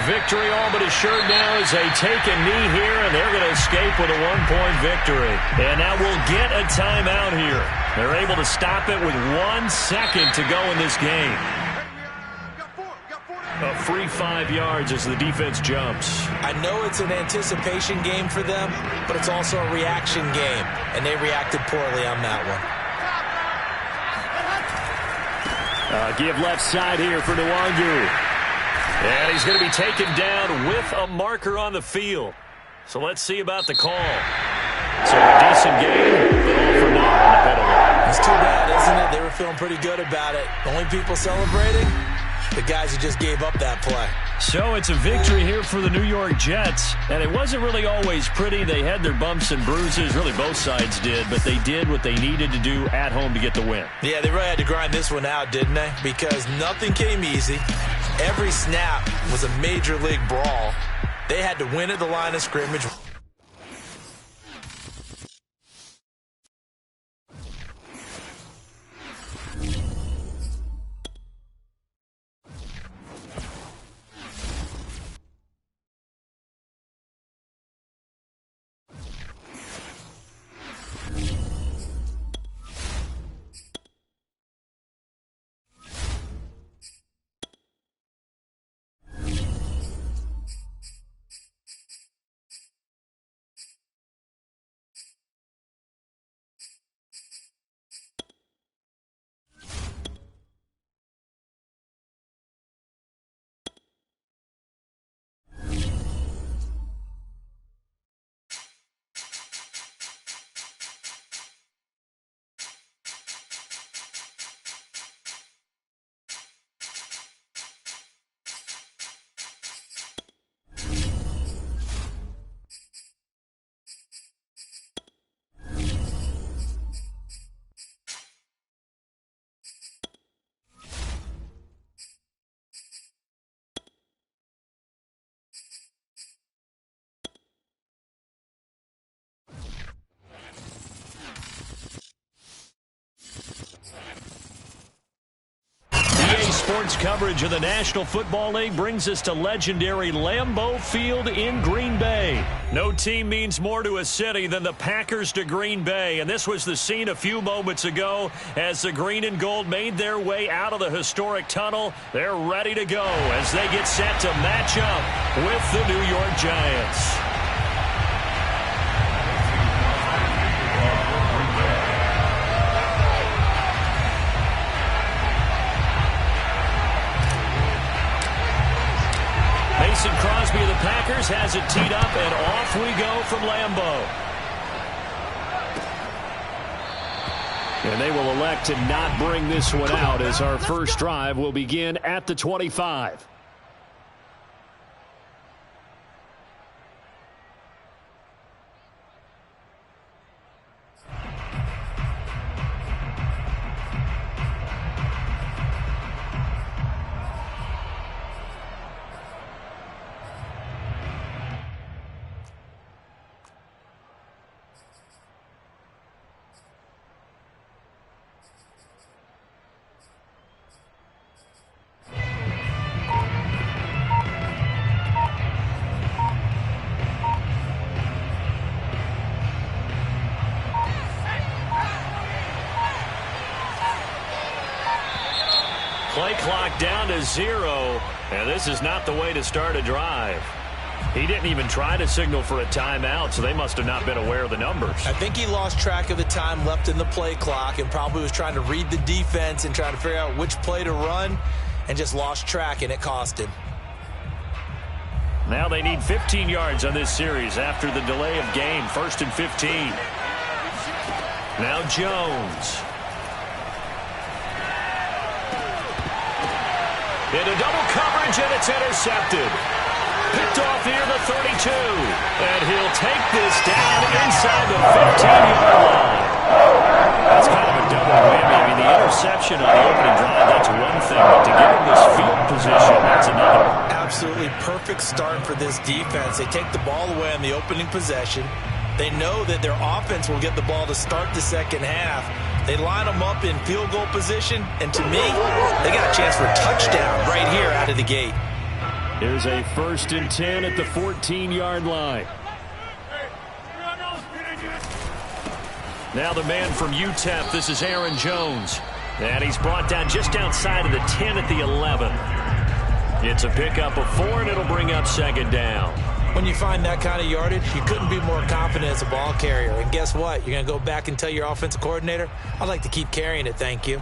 Victory all but assured now as they take a knee here, and they're going to escape with a 1-point victory. And now we'll get a timeout here. They're able to stop it with 1 second to go in this game. A free 5 yards as the defense jumps. I know it's an anticipation game for them, but it's also a reaction game, and they reacted poorly on that one. Give left side here for Nwangu. And he's going to be taken down with a marker on the field. So let's see about the call. So a decent game, but all for naught on the penalty. It's too bad, isn't it? They were feeling pretty good about it. The only people celebrating? The guys who just gave up that play. So it's a victory here for the New York Jets. And it wasn't really always pretty. They had their bumps and bruises. Really, both sides did. But they did what they needed to do at home to get the win. Yeah, they really had to grind this one out, didn't they? Because nothing came easy. Every snap was a major league brawl. They had to win at the line of scrimmage. sports coverage of the National Football League brings us to legendary Lambeau Field in Green Bay. No team means more to a city than the Packers to Green Bay, and this was the scene a few moments ago as the green and gold made their way out of the historic tunnel. They're ready to go as they get set to match up with the New York Giants. Mason Crosby of the Packers has it teed up, and off we go from Lambeau. And they will elect to not bring this one out as our first drive will begin at the 25. Play clock down to 0, and this is not the way to start a drive. He didn't even try to signal for a timeout, so they must have not been aware of the numbers. I think he lost track of the time left in the play clock and probably was trying to read the defense and trying to figure out which play to run and just lost track, and it cost him. Now they need 15 yards on this series after the delay of game. 1st and 15. Now Jones. Into double coverage, and it's intercepted. Picked off near the 32. And he'll take this down inside the 15-yard line. That's kind of a double whammy. I mean, the interception on the opening drive, that's one thing. But to give him this field position, that's another. Absolutely perfect start for this defense. They take the ball away on the opening possession. They know that their offense will get the ball to start the second half. They line them up in field goal position, and to me, they got a chance for a touchdown right here out of the gate. Here's a 1st and 10 at the 14-yard line. Now the man from UTEP, this is Aaron Jones. And he's brought down just outside of the 10 at the 11. It's a pickup of 4, and it'll bring up 2nd down. When you find that kind of yardage, you couldn't be more confident as a ball carrier. And guess what? You're going to go back and tell your offensive coordinator, I'd like to keep carrying it, thank you.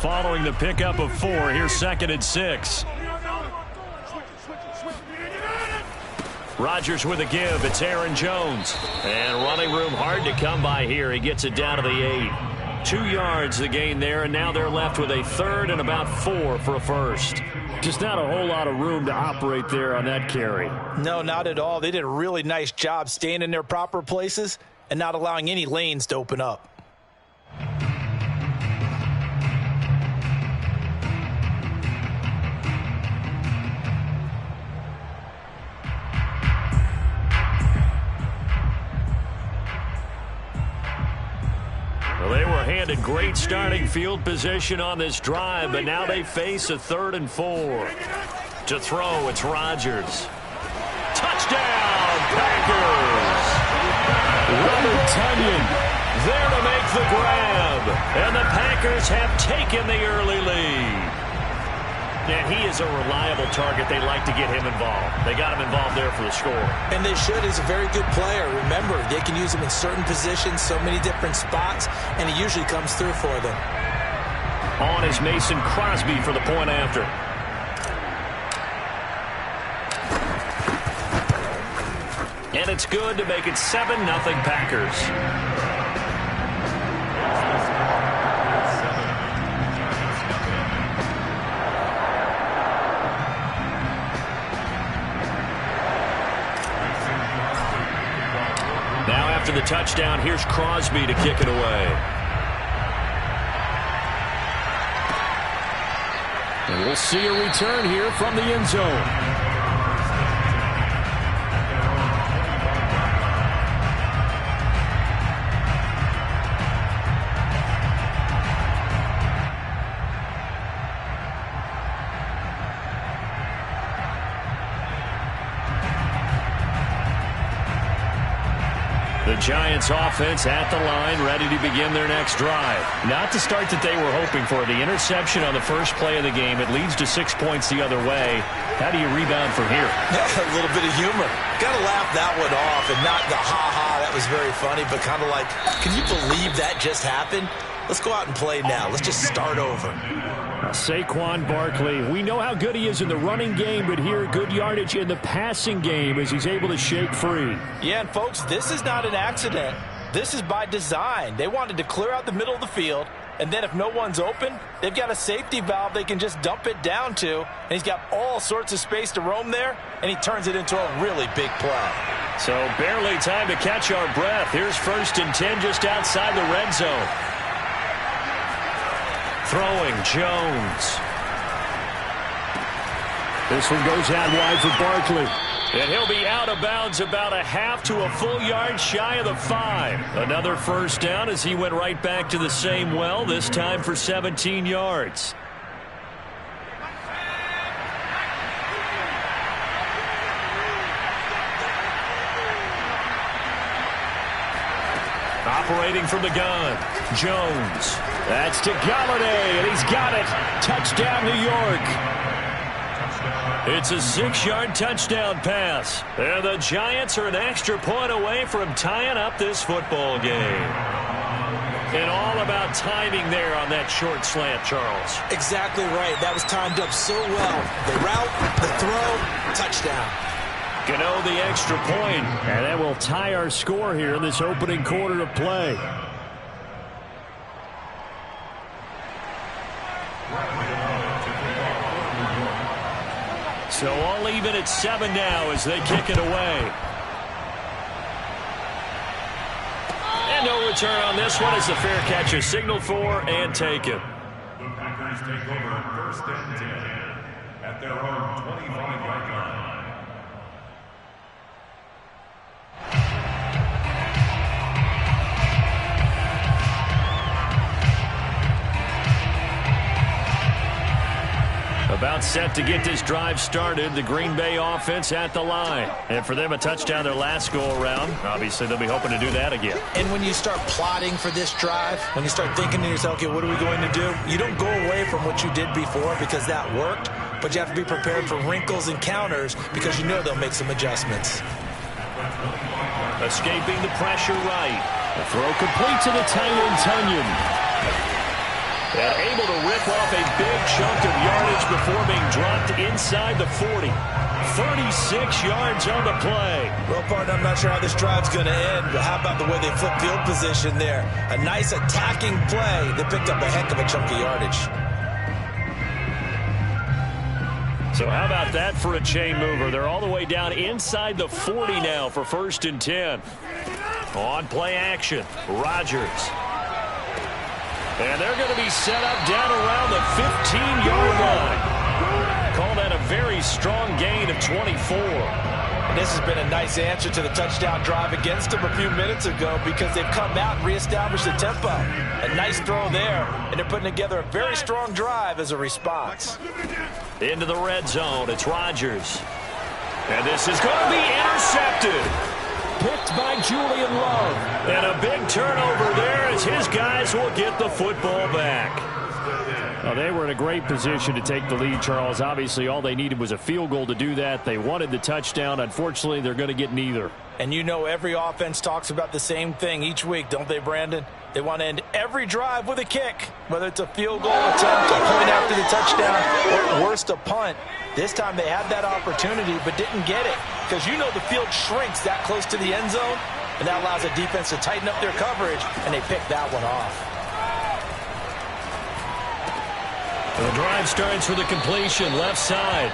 Following the pickup of 4, here's 2nd and 6. Rodgers with a give. It's Aaron Jones. And running room hard to come by here. He gets it down to the 8. 2 yards the gain there, and now they're left with a 3rd and about 4 for a first. Just not a whole lot of room to operate there on that carry. No, not at all. They did a really nice job staying in their proper places and not allowing any lanes to open up. They were handed great starting field position on this drive, but now they face a 3rd and 4. To throw, it's Rodgers. Touchdown, Packers! Robert Tonyan there to make the grab, and the Packers have taken the early lead. And he is a reliable target. They like to get him involved. They got him involved there for the score. And they should. He's a very good player. Remember, they can use him in certain positions, so many different spots, and he usually comes through for them. On is Mason Crosby for the point after. And it's good to make it 7-0 Packers. After the touchdown, here's Crosby to kick it away. And we'll see a return here from the end zone. Giants offense at the line, ready to begin their next drive. Not the start that they were hoping for. The interception on the first play of the game. It leads to 6 points the other way. How do you rebound from here? Yeah, a little bit of humor. Got to laugh that one off and not the ha-ha. That was very funny, but kind of like, can you believe that just happened? Let's go out and play now. Let's just start over. Saquon Barkley, we know how good he is in the running game, but here, good yardage in the passing game as he's able to shake free. Yeah, and folks, this is not an accident. This is by design. They wanted to clear out the middle of the field, and then if no one's open, they've got a safety valve they can just dump it down to, and he's got all sorts of space to roam there, and he turns it into a really big play. So barely time to catch our breath. Here's 1st and 10 just outside the red zone. Throwing, Jones. This one goes out wide for Barkley. And he'll be out of bounds about a half to a full yard shy of the 5. Another first down as he went right back to the same well, this time for 17 yards. Operating from the gun, Jones. That's to Galladay, and he's got it. Touchdown, New York. It's a 6-yard touchdown pass. And the Giants are an extra point away from tying up this football game. And all about timing there on that short slant, Charles. Exactly right. That was timed up so well. The route, the throw, touchdown. Gano the extra point. And that will tie our score here in this opening quarter of play. So all even at 7 now as they kick it away. And no return on this one as the fair catch is signaled for and taken. The Packers take over 1st and 10 at their own 25-yard line. About set to get this drive started. The Green Bay offense at the line. And for them, a touchdown their last go-around. Obviously, they'll be hoping to do that again. And when you start plotting for this drive, when you start thinking to yourself, okay, what are we going to do? You don't go away from what you did before because that worked, but you have to be prepared for wrinkles and counters because you know they'll make some adjustments. Escaping the pressure right. The throw complete to the tight end, Tunyon. And able to rip off a big chunk of yardage before being dropped inside the 40. 36 yards on the play. Well, partner, I'm not sure how this drive's going to end, but how about the way they flip field position there? A nice attacking play. They picked up a heck of a chunk of yardage. So how about that for a chain mover? They're all the way down inside the 40 now for 1st and 10. On play action, Rodgers. And they're going to be set up down around the 15-yard line. Call that a very strong gain of 24. And this has been a nice answer to the touchdown drive against them a few minutes ago because they've come out and reestablished the tempo. A nice throw there, and they're putting together a very strong drive as a response. Into the red zone, it's Rodgers. And this is going to be intercepted. Picked by Julian Love. And a big turnover there as his guys will get the football back. Well, they were in a great position to take the lead, Charles. Obviously, all they needed was a field goal to do that. They wanted the touchdown. Unfortunately, they're going to get neither. And you know every offense talks about the same thing each week, don't they, Brandon? They want to end every drive with a kick, whether it's a field goal attempt, a point after the touchdown, or worst, a punt. This time they had that opportunity but didn't get it because you know the field shrinks that close to the end zone, and that allows a defense to tighten up their coverage, and they picked that one off. The drive starts with a completion left side.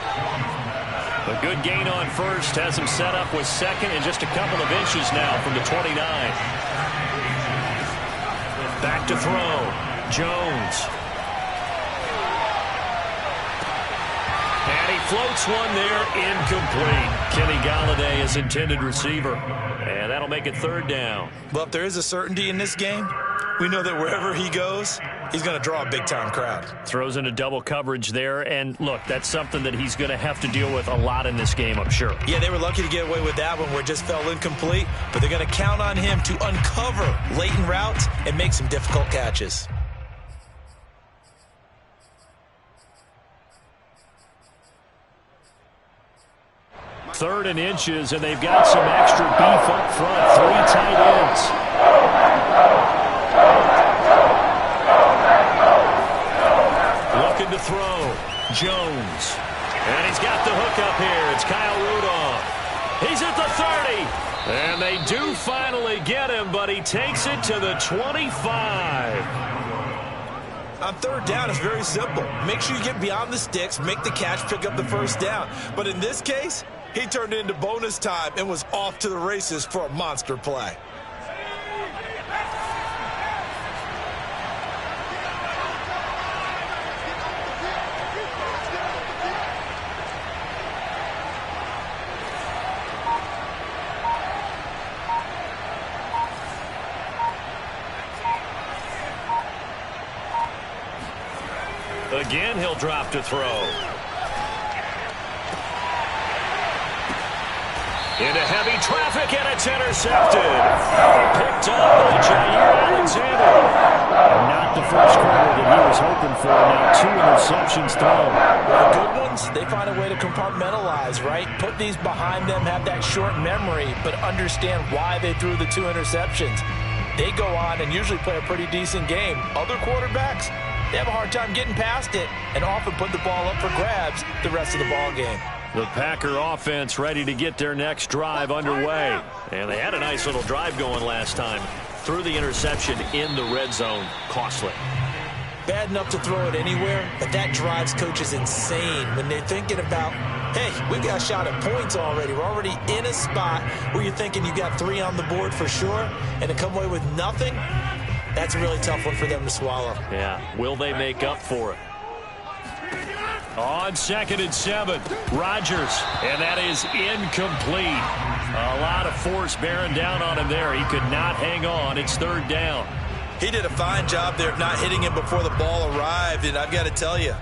A good gain on first has him set up with 2nd and just a couple of inches now from the 29. Back to throw. Jones. And he floats one there, incomplete. Kenny Golladay is intended receiver, and that'll make it third down. Well, if there is a certainty in this game, we know that wherever he goes, he's going to draw a big-time crowd. Throws into double coverage there, and look, that's something that he's going to have to deal with a lot in this game, I'm sure. Yeah, they were lucky to get away with that one where it just fell incomplete, but they're going to count on him to uncover latent routes and make some difficult catches. Third and inches, and they've got some extra beef up front. 3 tight ends. Looking to throw. Jones. And he's got the hook up here. It's Kyle Rudolph. He's at the 30. And they do finally get him, but he takes it to the 25. On third down, it's very simple. Make sure you get beyond the sticks, make the catch, pick up the first down. But in this case, he turned into bonus time and was off to the races for a monster play. Again, he'll drop to throw. Into heavy traffic, and it's intercepted. Picked up by Jair Alexander. And not the first quarter that he was hoping for. Now 2 interceptions thrown. The good ones, they find a way to compartmentalize, right? Put these behind them, have that short memory, but understand why they threw the 2 interceptions. They go on and usually play a pretty decent game. Other quarterbacks, they have a hard time getting past it and often put the ball up for grabs the rest of the ball game. The Packer offense ready to get their next drive underway. And they had a nice little drive going last time. Threw the interception in the red zone. Costly. Bad enough to throw it anywhere, but that drives coaches insane when they're thinking about, hey, we've got a shot at points already. We're already in a spot where you're thinking you got 3 on the board for sure, and to come away with nothing, that's a really tough one for them to swallow. Yeah, will they make up for it? On 2nd and 7, Rodgers, and that is incomplete. A lot of force bearing down on him there. He could not hang on. It's 3rd down. He did a fine job there of not hitting him before the ball arrived, and I've got to tell you,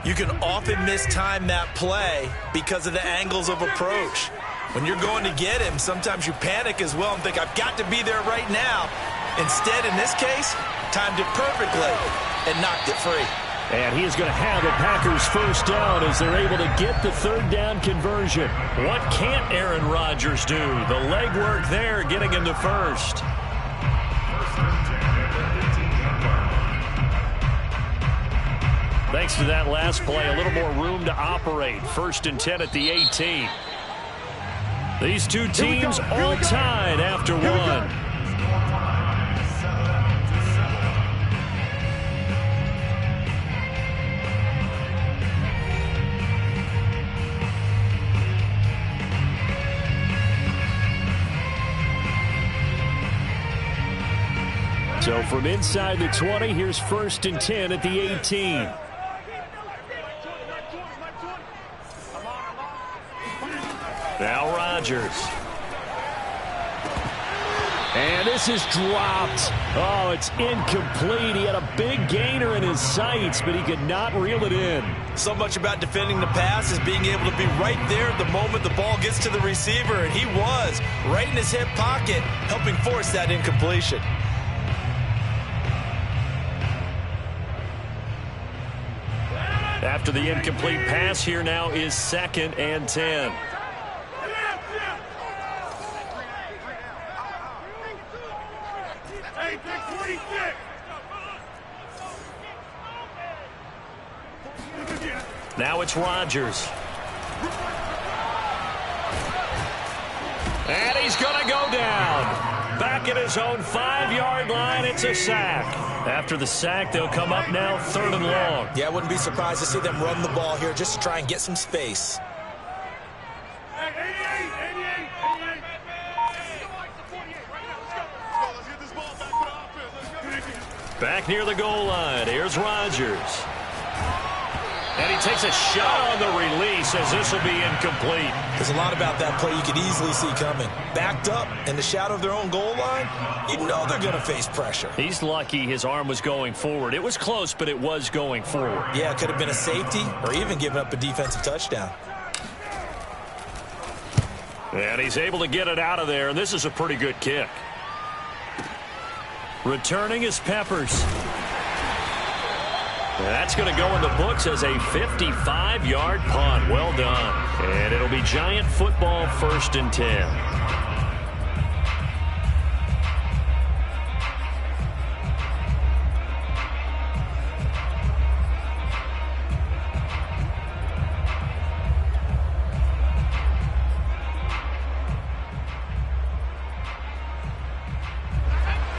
you can often mistime that play because of the angles of approach. When you're going to get him, sometimes you panic as well and think, I've got to be there right now. Instead, in this case, timed it perfectly and knocked it free. And he is going to have the Packers first down as they're able to get the 3rd down conversion. What can't Aaron Rodgers do? The legwork there getting him the first. Thanks to that last play, a little more room to operate. 1st and 10 at the 18. These two teams all tied after 1. So from inside the 20, here's 1st and 10 at the 18. Now Rodgers. And this is dropped. Oh, it's incomplete. He had a big gainer in his sights, but he could not reel it in. So much about defending the pass is being able to be right there the moment the ball gets to the receiver, and he was right in his hip pocket, helping force that incompletion. After the incomplete pass, here now is 2nd and 10. Now it's Rodgers. And he's going to go down. Back at his own 5-yard line, it's a sack. After the sack, they'll come up now 3rd and long. Yeah, I wouldn't be surprised to see them run the ball here just to try and get some space. Back near the goal line, here's Rodgers. And he takes a shot on the release as this will be incomplete. There's a lot about that play you could easily see coming. Backed up in the shadow of their own goal line, you know they're going to face pressure. He's lucky his arm was going forward. It was close, but it was going forward. Yeah, it could have been a safety or even given up a defensive touchdown. And he's able to get it out of there, and this is a pretty good kick. Returning is Peppers. And that's going to go in the books as a 55-yard punt. Well done. And it'll be Giant football 1st and 10.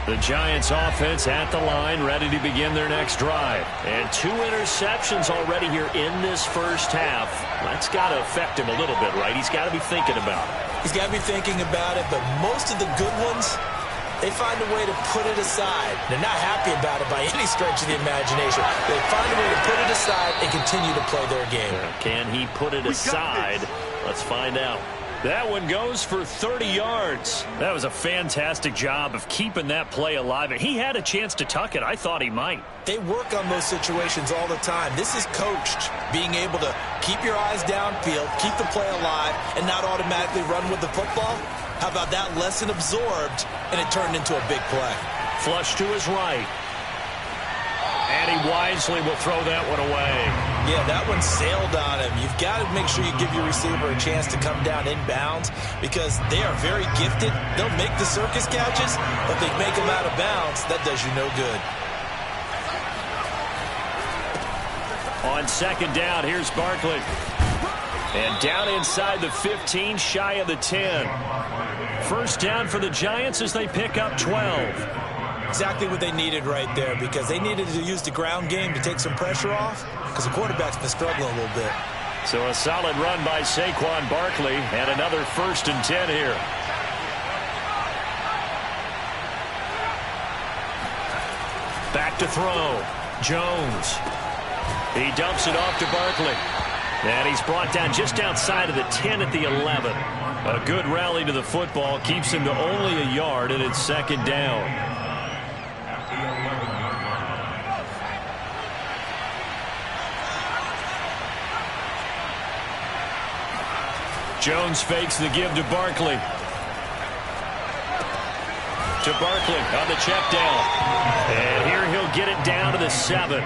The Giants offense at the line, ready to begin their next drive. And 2 interceptions already here in this first half. That's got to affect him a little bit, right? He's got to be thinking about it. He's got to be thinking about it, but most of the good ones, they find a way to put it aside. They're not happy about it by any stretch of the imagination. They find a way to put it aside and continue to play their game. Can he put it aside? Let's find out. That one goes for 30 yards. That was a fantastic job of keeping that play alive. And he had a chance to tuck it. I thought he might. They work on those situations all the time. This is coached, being able to keep your eyes downfield, keep the play alive, and not automatically run with the football. How about that lesson absorbed, and it turned into a big play. Flush to his right. And he wisely will throw that one away. Yeah, that one sailed on him. You've got to make sure you give your receiver a chance to come down inbounds because they are very gifted. They'll make the circus catches, but they make them out of bounds. That does you no good. On 2nd down, here's Barkley. And down inside the 15, shy of the 10. 1st down for the Giants as they pick up 12. Exactly what they needed right there because they needed to use the ground game to take some pressure off because the quarterback's been struggling a little bit. So a solid run by Saquon Barkley and another 1st and 10 here. Back to throw. Jones. He dumps it off to Barkley. And he's brought down just outside of the 10 at the 11. A good rally to the football keeps him to only a yard, and it's 2nd down. Jones fakes the give to Barkley. To Barkley on the check down. And here he'll get it down to the 7.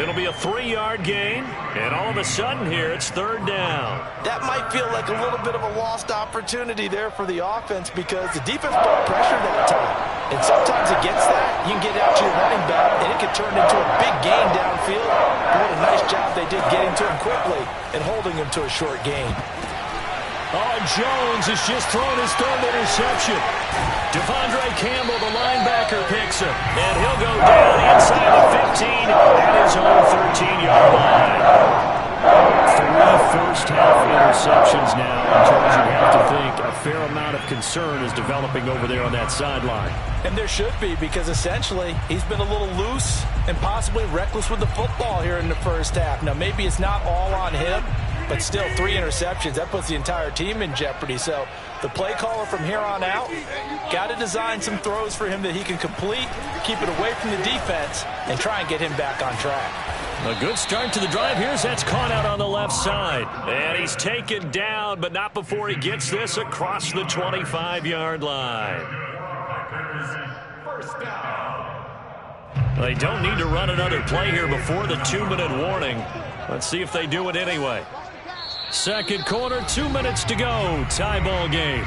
It'll be a 3-yard gain. And all of a sudden here, it's 3rd down. That might feel like a little bit of a lost opportunity there for the offense because the defense brought pressure that time. And sometimes against that, you can get out to your running back, and it can turn into a big gain downfield. But what a nice job they did getting to him quickly and holding him to a short gain. Oh, Jones has just thrown his 3rd interception. Devondre Campbell, the linebacker, picks him. And he'll go down inside the 15 at his own 13-yard line. 3 first-half interceptions now. In terms you have to think a fair amount of concern is developing over there on that sideline. And there should be because essentially he's been a little loose and possibly reckless with the football here in the first half. Now, maybe it's not all on him. But still, 3 interceptions, that puts the entire team in jeopardy. So the play caller from here on out got to design some throws for him that he can complete, keep it away from the defense, and try and get him back on track. A good start to the drive. Here's that's caught out on the left side. And he's taken down, but not before he gets this across the 25-yard line. First down. They don't need to run another play here before the 2-minute warning. Let's see if they do it anyway. 2nd quarter, 2 minutes to go. Tie ball game.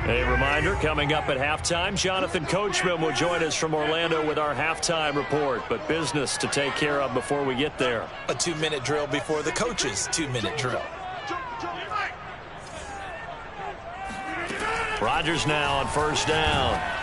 A reminder, coming up at halftime, Jonathan Coachman will join us from Orlando with our halftime report. But business to take care of before we get there. A 2-minute drill before the coach's 2-minute drill. Rodgers now on 1st down.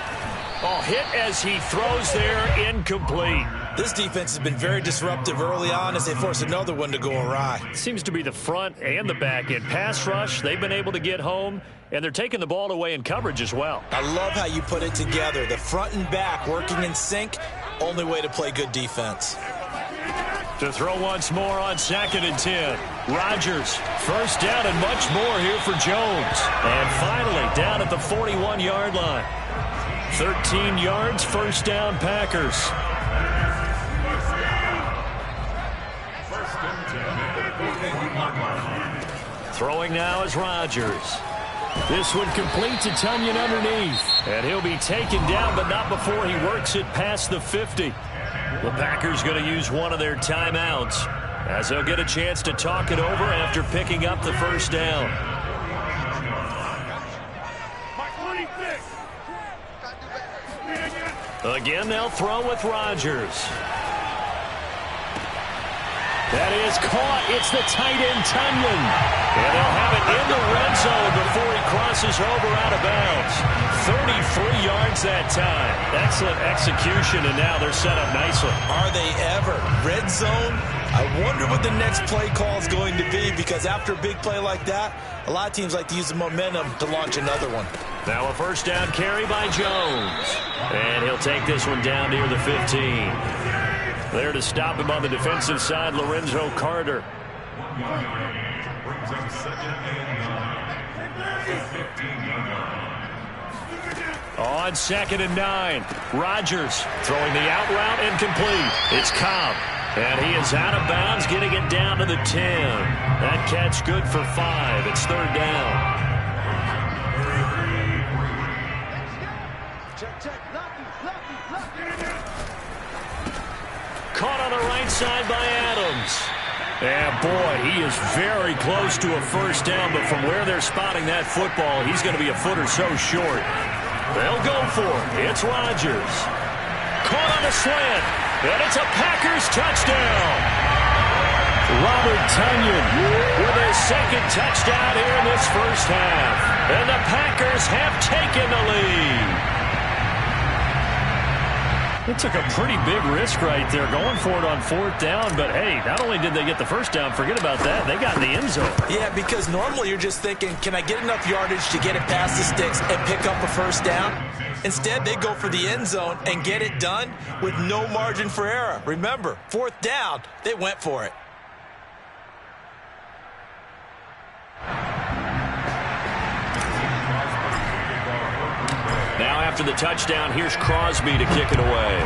Oh, hit as he throws there, incomplete. This defense has been very disruptive early on as they force another one to go awry. Seems to be the front and the back end. Pass rush, they've been able to get home, and they're taking the ball away in coverage as well. I love how you put it together. The front and back working in sync, only way to play good defense. To throw once more on 2nd and 10. Rodgers, first down and much more here for Jones. And finally, down at the 41-yard line. 13 yards, first down, Packers. Throwing now is Rodgers. This one complete to Tonyan underneath. And he'll be taken down, but not before he works it past the 50. The Packers going to use one of their timeouts as they'll get a chance to talk it over after picking up the first down. Again, they'll throw with Rodgers. That is caught. It's the tight end, Tonyan. And they'll have it in the red zone before he crosses over out of bounds. 33 yards that time. Excellent execution, and now they're set up nicely. Are they ever? Red zone? I wonder what the next play call is going to be, because after a big play like that, a lot of teams like to use the momentum to launch another one. Now a first down carry by Jones. And he'll take this one down near the 15. There to stop him on the defensive side, Lorenzo Carter. On 2nd and 9, Rodgers throwing the out route incomplete. It's Cobb, and he is out of bounds, getting it down to the 10. That catch good for 5. It's 3rd down. Caught on the right side by Adams. And boy, he is very close to a first down, but from where they're spotting that football, he's going to be a foot or so short. They'll go for it. It's Rodgers. Caught on a slant, and it's a Packers touchdown. Robert Tonyan with his 2nd touchdown here in this first half. And the Packers have taken the lead. It took a pretty big risk right there going for it on 4th down, but hey, not only did they get the first down, forget about that, they got in the end zone. Yeah, because normally you're just thinking, can I get enough yardage to get it past the sticks and pick up a first down? Instead, they go for the end zone and get it done with no margin for error. Remember, 4th down, they went for it. Now after the touchdown, here's Crosby to kick it away.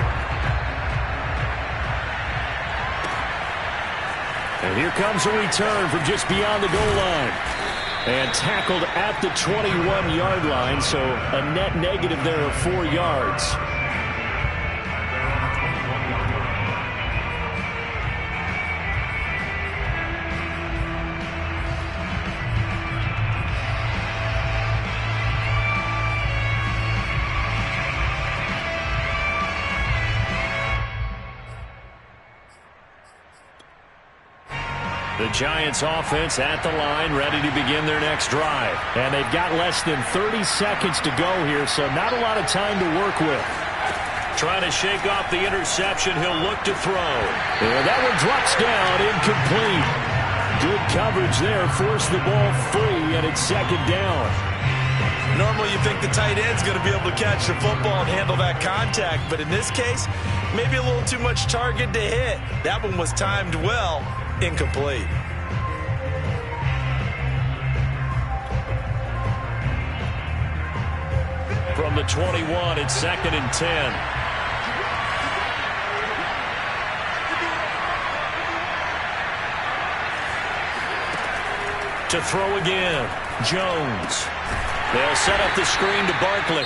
And here comes a return from just beyond the goal line. And tackled at the 21-yard line, so a net negative there of 4 yards. The Giants offense at the line, ready to begin their next drive. And they've got less than 30 seconds to go here, so not a lot of time to work with. Trying to shake off the interception, he'll look to throw. And that one drops down, incomplete. Good coverage there, forced the ball free, and it's 2nd down. Normally you think the tight end's going to be able to catch the football and handle that contact, but in this case, maybe a little too much target to hit. That one was timed well. Incomplete. From the 21, it's 2nd and 10. To throw again, Jones. They'll set up the screen to Barkley.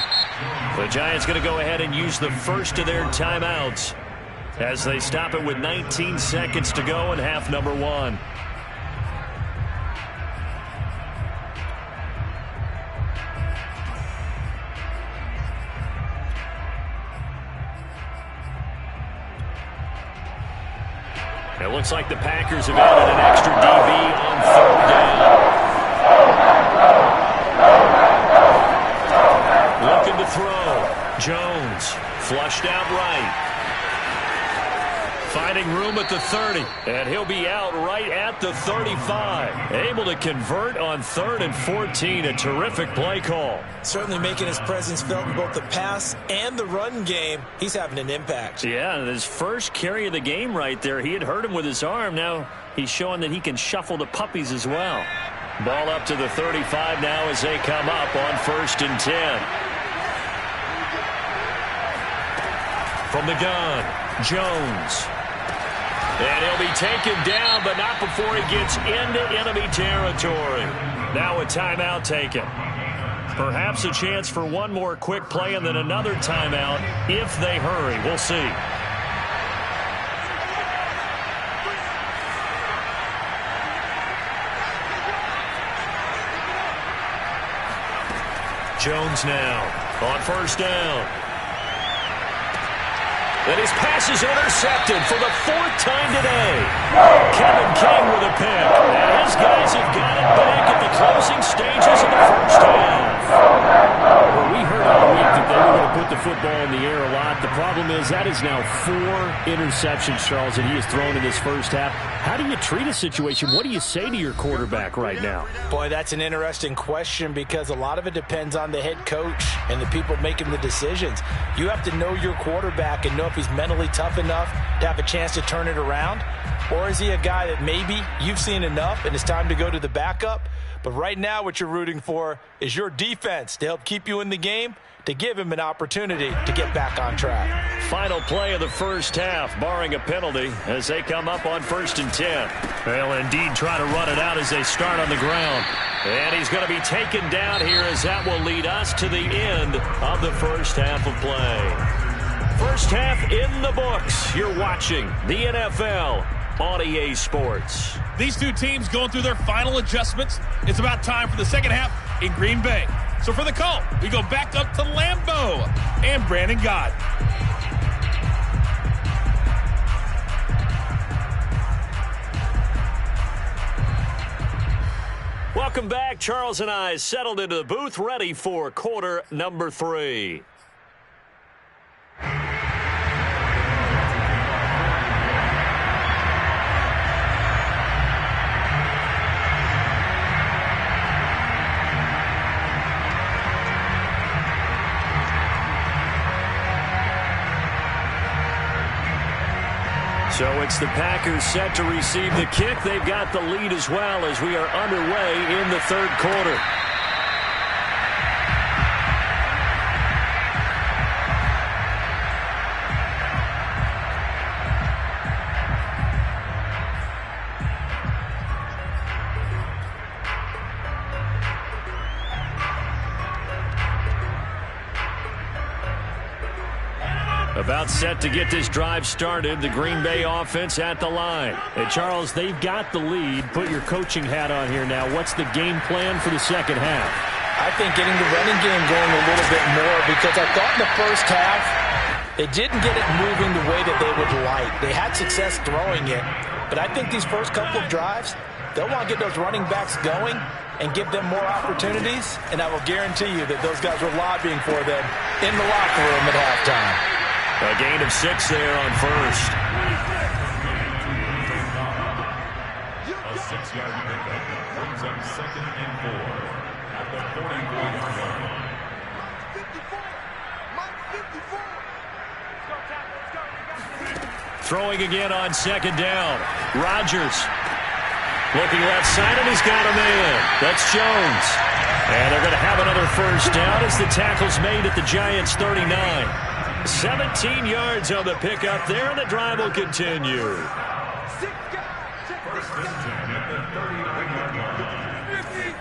The Giants going to go ahead and use the first of their timeouts as they stop it with 19 seconds to go in half number 1. It looks like the Packers have added an extra DB on 3rd down. Looking to throw. Jones flushed out right. Finding room at the 30. And he'll be out right at the 35. Able to convert on 3rd and 14. A terrific play call. Certainly making his presence felt in both the pass and the run game. He's having an impact. Yeah, his first carry of the game right there. He had hurt him with his arm. Now he's showing that he can shuffle the puppies as well. Ball up to the 35 now as they come up on 1st and 10. From the gun, Jones. And he'll be taken down, but not before he gets into enemy territory. Now a timeout taken. Perhaps a chance for one more quick play and then another timeout if they hurry. We'll see. Jones now on 1st down. And his pass is intercepted for the 4th time today. Kevin King with a pick. And his guys have got it back at the closing stages of the 1st half. Well, we heard all week that they were going to put the football in the air a lot. The problem is that is now 4 interceptions, Charles, that he has thrown in this 1st half. How do you treat a situation? What do you say to your quarterback right now? Boy, that's an interesting question because a lot of it depends on the head coach and the people making the decisions. You have to know your quarterback and know if he's mentally tough enough to have a chance to turn it around. Or is he a guy that maybe you've seen enough and it's time to go to the backup? But right now what you're rooting for is your defense to help keep you in the game, to give him an opportunity to get back on track. Final play of the 1st half, barring a penalty, as they come up on 1st and 10. They'll indeed try to run it out as they start on the ground. And he's going to be taken down here as that will lead us to the end of the 1st half of play. 1st half in the books. You're watching the NFL on EA Sports. These two teams going through their final adjustments. It's about time for the 2nd half in Green Bay. So for the call, we go back up to Lambeau and Brandon Gott. Welcome back. Charles and I settled into the booth, ready for quarter number 3. So it's the Packers set to receive the kick. They've got the lead as well as we are underway in the 3rd quarter. About set to get this drive started. The Green Bay offense at the line. Hey, Charles, they've got the lead. Put your coaching hat on here now. What's the game plan for the 2nd half? I think getting the running game going a little bit more because I thought in the 1st half they didn't get it moving the way that they would like. They had success throwing it, but I think these first couple of drives, they'll want to get those running backs going and give them more opportunities, and I will guarantee you that those guys were lobbying for them in the locker room at halftime. A gain of 6 there on 1st. A 6-yard pickup brings up 2nd and 4 at the 44-yard line. Throwing again on 2nd down. Rodgers looking left side, and he's got a man. That's Jones. And they're going to have another 1st down as the tackle's made at the Giants' 39. 17 yards on the pickup there, and the drive will continue. 1st and 10 at the 39-yard line.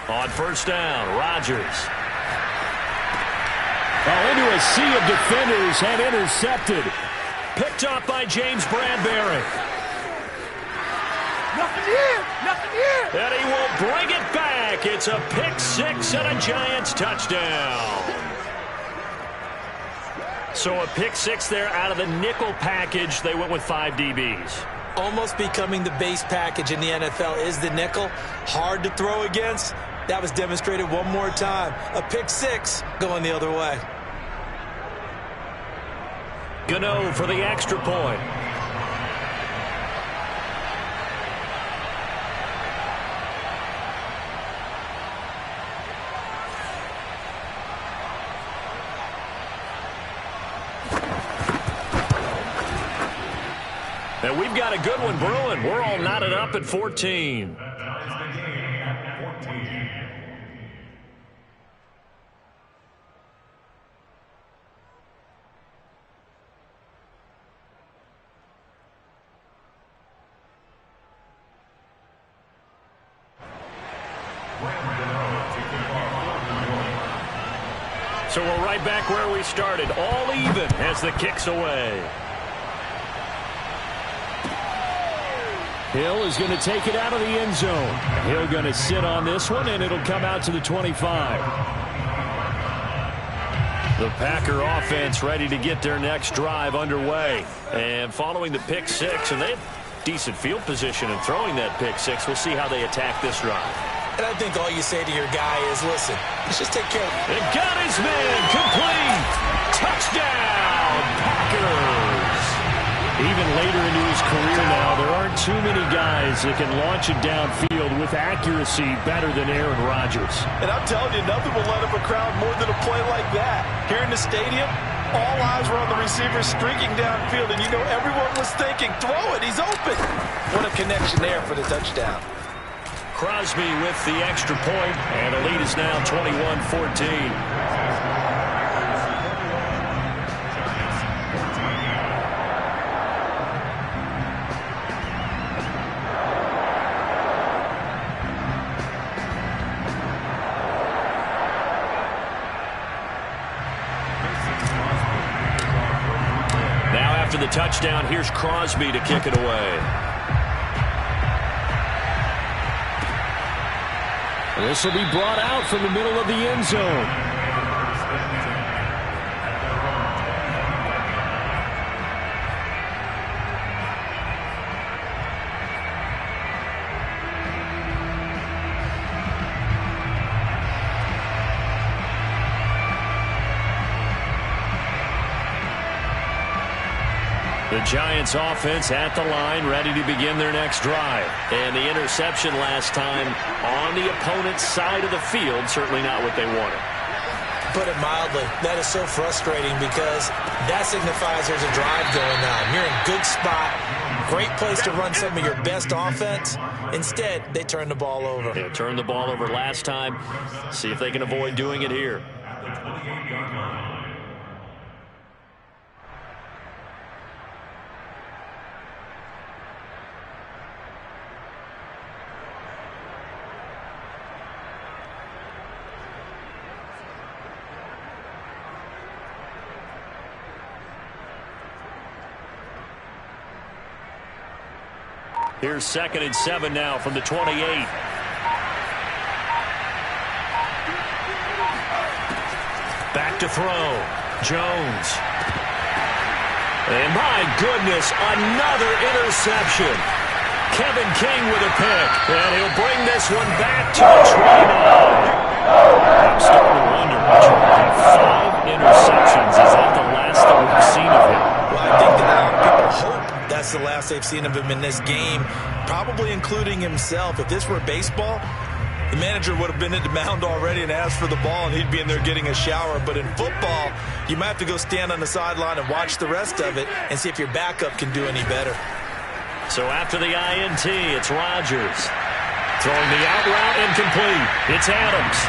On 1st down, Rodgers. Into a sea of defenders and intercepted. Picked up by James Bradbury. And he will bring it back. It's a pick 6 and a Giants touchdown. So a pick 6 there out of the nickel package. They went with 5 DBs. almost becoming the base package in the NFL is the nickel. Hard to throw against. That was demonstrated one more time. A pick six going the other way. Gano for the extra point. And we've got a good one brewing. We're all knotted up at 14. So we're right back where we started, all even as the kick's away. Hill is going to take it out of the end zone. Hill going to sit on this one, and it'll come out to the 25. The Packer offense ready to get their next drive underway. And following the pick six, and they have decent field position in throwing that pick six. We'll see how they attack this drive. And I think all you say to your guy is, listen, let's just take care of it. It got his man complete. Touchdown, Packers. Even later into his career now, there aren't too many guys that can launch it downfield with accuracy better than Aaron Rodgers. And I'm telling you, nothing will let up a crowd more than a play like that. Here in the stadium, all eyes were on the receiver streaking downfield, and you know everyone was thinking, throw it, he's open. What a connection there for the touchdown. Crosby with the extra point, and the lead is now 21-14. After the touchdown, here's Crosby to kick it away. This will be brought out from the middle of the end zone. The Giants offense at the line, ready to begin their next drive. And the interception last time on the opponent's side of the field, certainly not what they wanted. Put it mildly, that is so frustrating because that signifies there's a drive going on. You're in a good spot, great place to run some of your best offense. Instead, they turn the ball over. They turned the ball over last time. See if they can avoid doing it here. Here's 2nd and 7 now from the 28. Back to throw. Jones. And my goodness, another interception. Kevin King with a pick. And he'll bring this one back to the 29. I'm starting to wonder, 5 interceptions. Is that the last that we've seen of him? Well, I think that people hope that's the last they've seen of him in this game, probably including himself. If this were baseball, the manager would have been at the mound already and asked for the ball, and he'd be in there getting a shower. But in football, you might have to go stand on the sideline and watch the rest of it and see if your backup can do any better. So after the INT, it's Rodgers. Throwing the out route incomplete. It's Adams.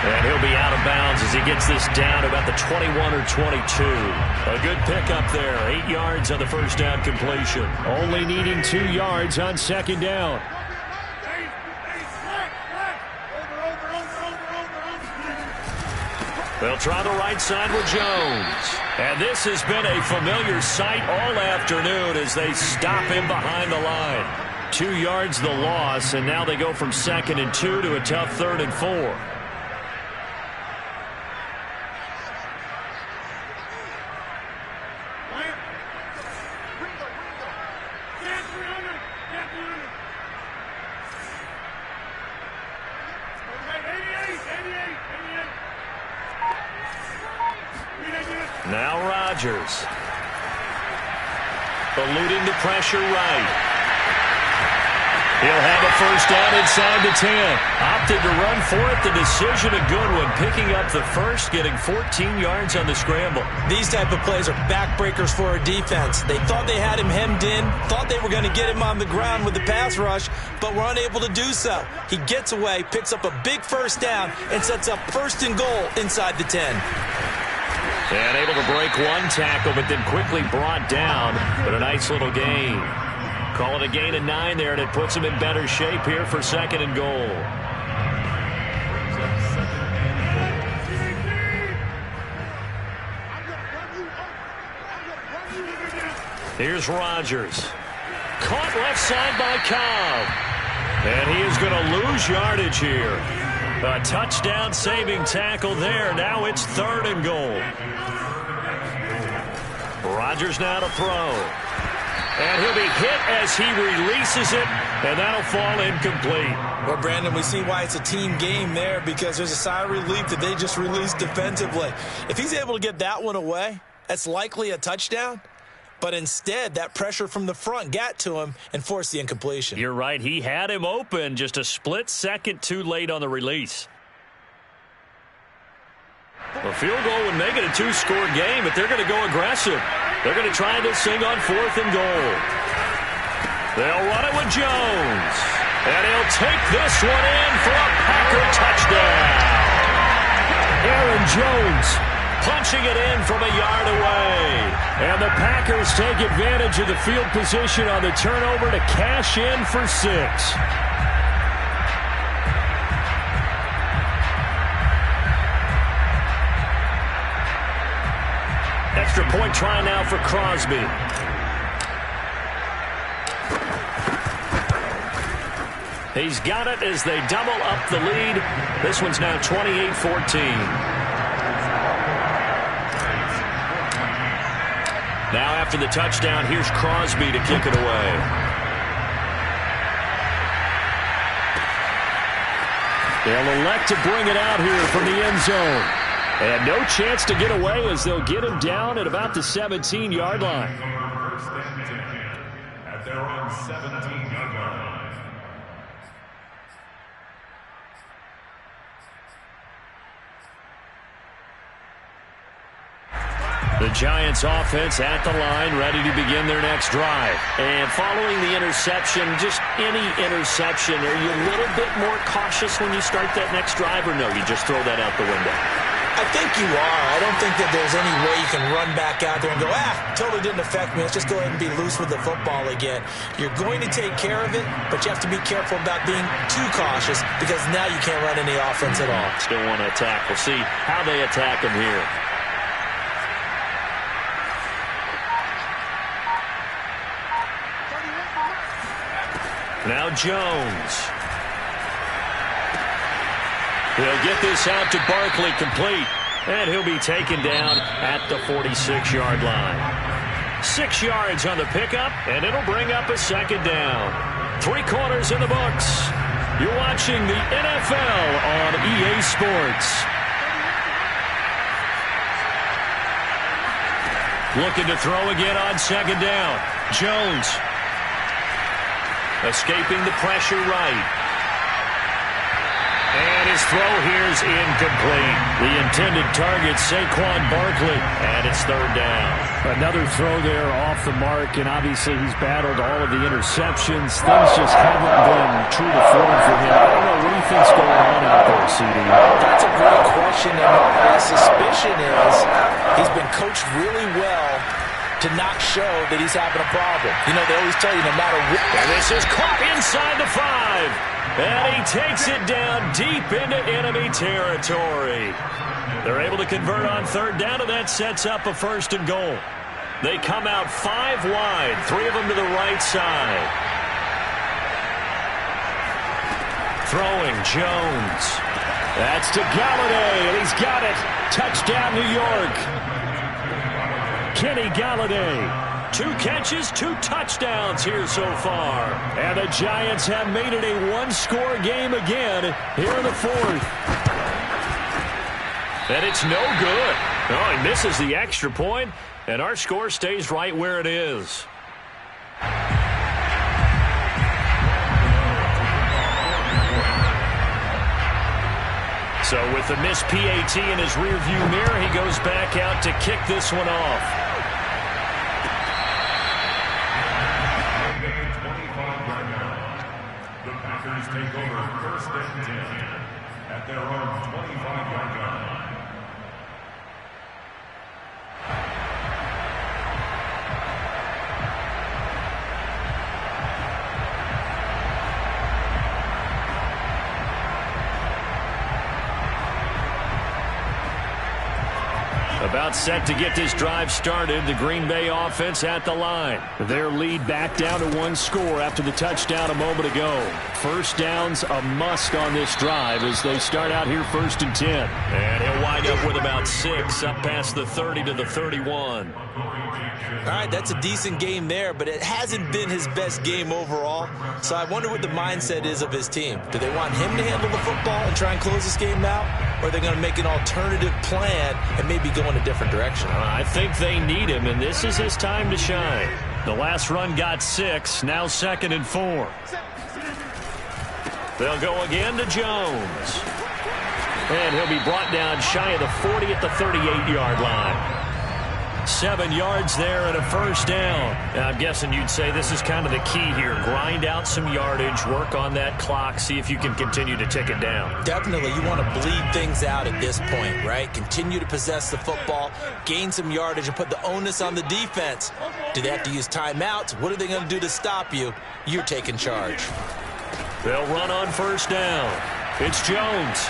And he'll be out of bounds as he gets this down to about the 21 or 22. A good pickup there. 8 yards on the first down completion. Only needing 2 yards on 2nd down. They'll try the right side with Jones. And this has been a familiar sight all afternoon as they stop him behind the line. 2 yards the loss, and now they go from 2nd and 2 to a tough 3rd and 4. Rodgers. Eluding the pressure right. He'll have a first down inside the 10. Opted to run for it. The decision a good one. Picking up the first, getting 14 yards on the scramble. These type of plays are backbreakers for a defense. They thought they had him hemmed in, thought they were going to get him on the ground with the pass rush, but were unable to do so. He gets away, picks up a big first down, and sets up first and goal inside the 10. And able to break one tackle, but then quickly brought down. But a nice little gain. Call it a gain of 9 there, and it puts him in better shape here for second and goal. Here's Rodgers. Caught left side by Cobb. And he is going to lose yardage here. A touchdown-saving tackle there. Now it's third and goal. Rodgers now to throw. And he'll be hit as he releases it, and that'll fall incomplete. Well, Brandon, we see why it's a team game there, because there's a sigh of relief that they just released defensively. If he's able to get that one away, that's likely a touchdown. But instead, that pressure from the front got to him and forced the incompletion. You're right. He had him open, just a split second too late on the release. A field goal would make it a 2-score game, but they're going to go aggressive. They're going to try this thing on 4th and goal. They'll run it with Jones. And he'll take this one in for a Packer touchdown. Aaron Jones punching it in from a yard away. And the Packers take advantage of the field position on the turnover to cash in for 6. Extra point try now for Crosby. He's got it as they double up the lead. This one's now 28-14. Now after the touchdown, here's Crosby to kick it away. They'll elect to bring it out here from the end zone. And no chance to get away as they'll get him down at about the 17-yard line. First and 10 at their own 17-yard line. The Giants offense at the line, ready to begin their next drive. And following the interception, just any interception, are you a little bit more cautious when you start that next drive, or no, you just throw that out the window? I think you are. I don't think that there's any way you can run back out there and go, totally didn't affect me. Let's just go ahead and be loose with the football again. You're going to take care of it, but you have to be careful about being too cautious because now you can't run any offense at all. Still want to attack. We'll see how they attack him here. Now Jones. He'll get this out to Barkley complete, and he'll be taken down at the 46-yard line. 6 yards on the pickup, and it'll bring up a second down. 3 quarters in the books. You're watching the NFL on EA Sports. Looking to throw again on second down. Jones. Escaping the pressure right. And his throw here is incomplete. The intended target, Saquon Barkley, and it's third down. Another throw there off the mark, and obviously he's battled all of the interceptions. Things just haven't been true to form for him. I don't know what do you think's going on out there, CD? That's a great question, and my suspicion is he's been coached really well to not show that he's having a problem. You know, they always tell you no matter what. And this is caught inside the 5. And he takes it down deep into enemy territory. They're able to convert on third down, and that sets up a first and goal. They come out 5 wide, 3 of them to the right side. Throwing, Jones. That's to Galladay, and he's got it. Touchdown, New York. Kenny Galladay. 2 catches, 2 touchdowns here so far. And the Giants have made it a 1-score game again here in the 4th. And it's no good. Oh, he misses the extra point, and our score stays right where it is. So with the missed PAT in his rearview mirror, he goes back out to kick this one off. 25 now. The Packers take over 1st and 10 at their own 25-yard line. About set to get this drive started. The Green Bay offense at the line. Their lead back down to 1 score after the touchdown a moment ago. First down's a must on this drive as they start out here 1st and 10. And he'll wind up with about 6 up past the 30 to the 31. All right, that's a decent game there, but it hasn't been his best game overall. So I wonder what the mindset is of his team. Do they want him to handle the football and try and close this game out? Or are they going to make an alternative plan and maybe go in a different direction? I think they need him, and this is his time to shine. The last run got 6, now 2nd and 4. They'll go again to Jones. And he'll be brought down shy of the 40 at the 38-yard line. 7 yards there and a first down. Now, I'm guessing you'd say this is kind of the key here. Grind out some yardage, work on that clock, see if you can continue to tick it down. Definitely. You want to bleed things out at this point, right? Continue to possess the football, gain some yardage, and put the onus on the defense. Do they have to use timeouts? What are they going to do to stop you? You're taking charge. They'll run on first down. It's Jones.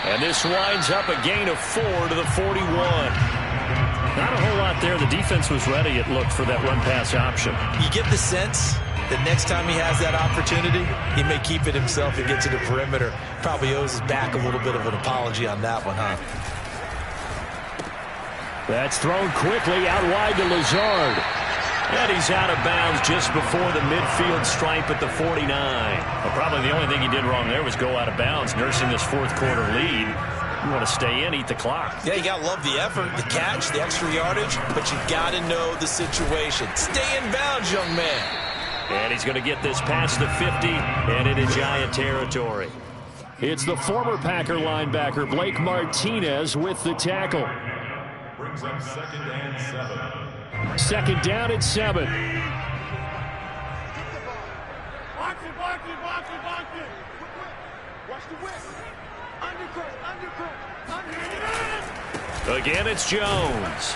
And this winds up a gain of 4 to the 41. Not a whole lot there. The defense was ready, it looked, for that run-pass option. You get the sense that next time he has that opportunity, he may keep it himself and get to the perimeter. Probably owes his back a little bit of an apology on that one, huh? That's thrown quickly out wide to Lazard. And he's out of bounds just before the midfield stripe at the 49. Well, probably the only thing he did wrong there was go out of bounds, nursing this 4th quarter lead. You want to stay in, eat the clock. Yeah, you got to love the effort, the catch, the extra yardage, but you got to know the situation. Stay in bounds, young man. And he's going to get this past the 50 and into Giant territory. It's the former Packer linebacker Blake Martinez with the tackle. Brings up 2nd and 7. 2nd down at 7. Watch it. Watch the whip. Undercut. Again, it's Jones.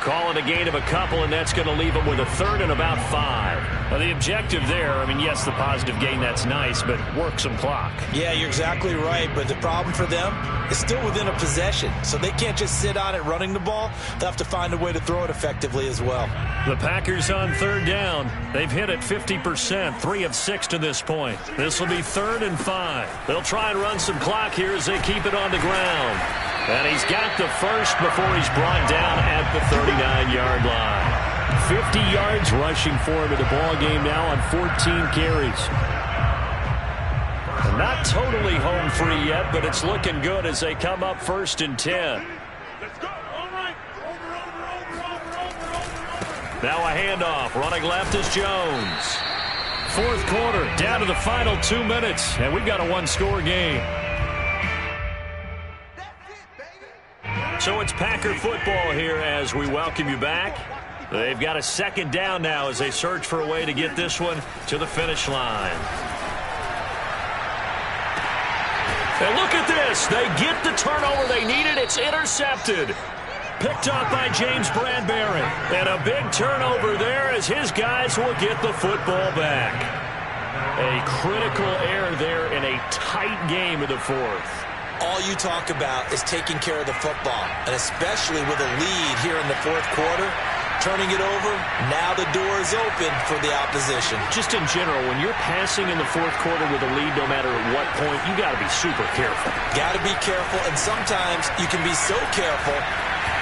Calling a gain of a couple, and that's going to leave him with a 3rd and about 5. Well, the objective there, I mean, yes, the positive gain, that's nice, but work some clock. Yeah, you're exactly right, but the problem for them is still within a possession, so they can't just sit on it running the ball. They'll have to find a way to throw it effectively as well. The Packers on 3rd down. They've hit it 50%, 3 of 6 to this point. This will be 3rd and 5. They'll try and run some clock here as they keep it on the ground. And he's got the first before he's brought down at the 39-yard line. 50 yards rushing for him in the ball game now on 14 carries. And not totally home free yet, but it's looking good as they come up 1st and 10. Let's go. All right. Over. Now a handoff. Running left is Jones. 4th quarter, down to the final 2 minutes, and we've got a 1-score game. So it's Packer football here as we welcome you back. They've got a 2nd down now as they search for a way to get this one to the finish line. And look at this. They get the turnover they needed. It's intercepted. Picked up by James Bradbury. And a big turnover there as his guys will get the football back. A critical error there in a tight game of the 4th. All you talk about is taking care of the football, and especially with a lead here in the 4th quarter, turning it over, now the door is open for the opposition. Just in general, when you're passing in the 4th quarter with a lead, no matter at what point, you got to be super careful. Got to be careful, and sometimes you can be so careful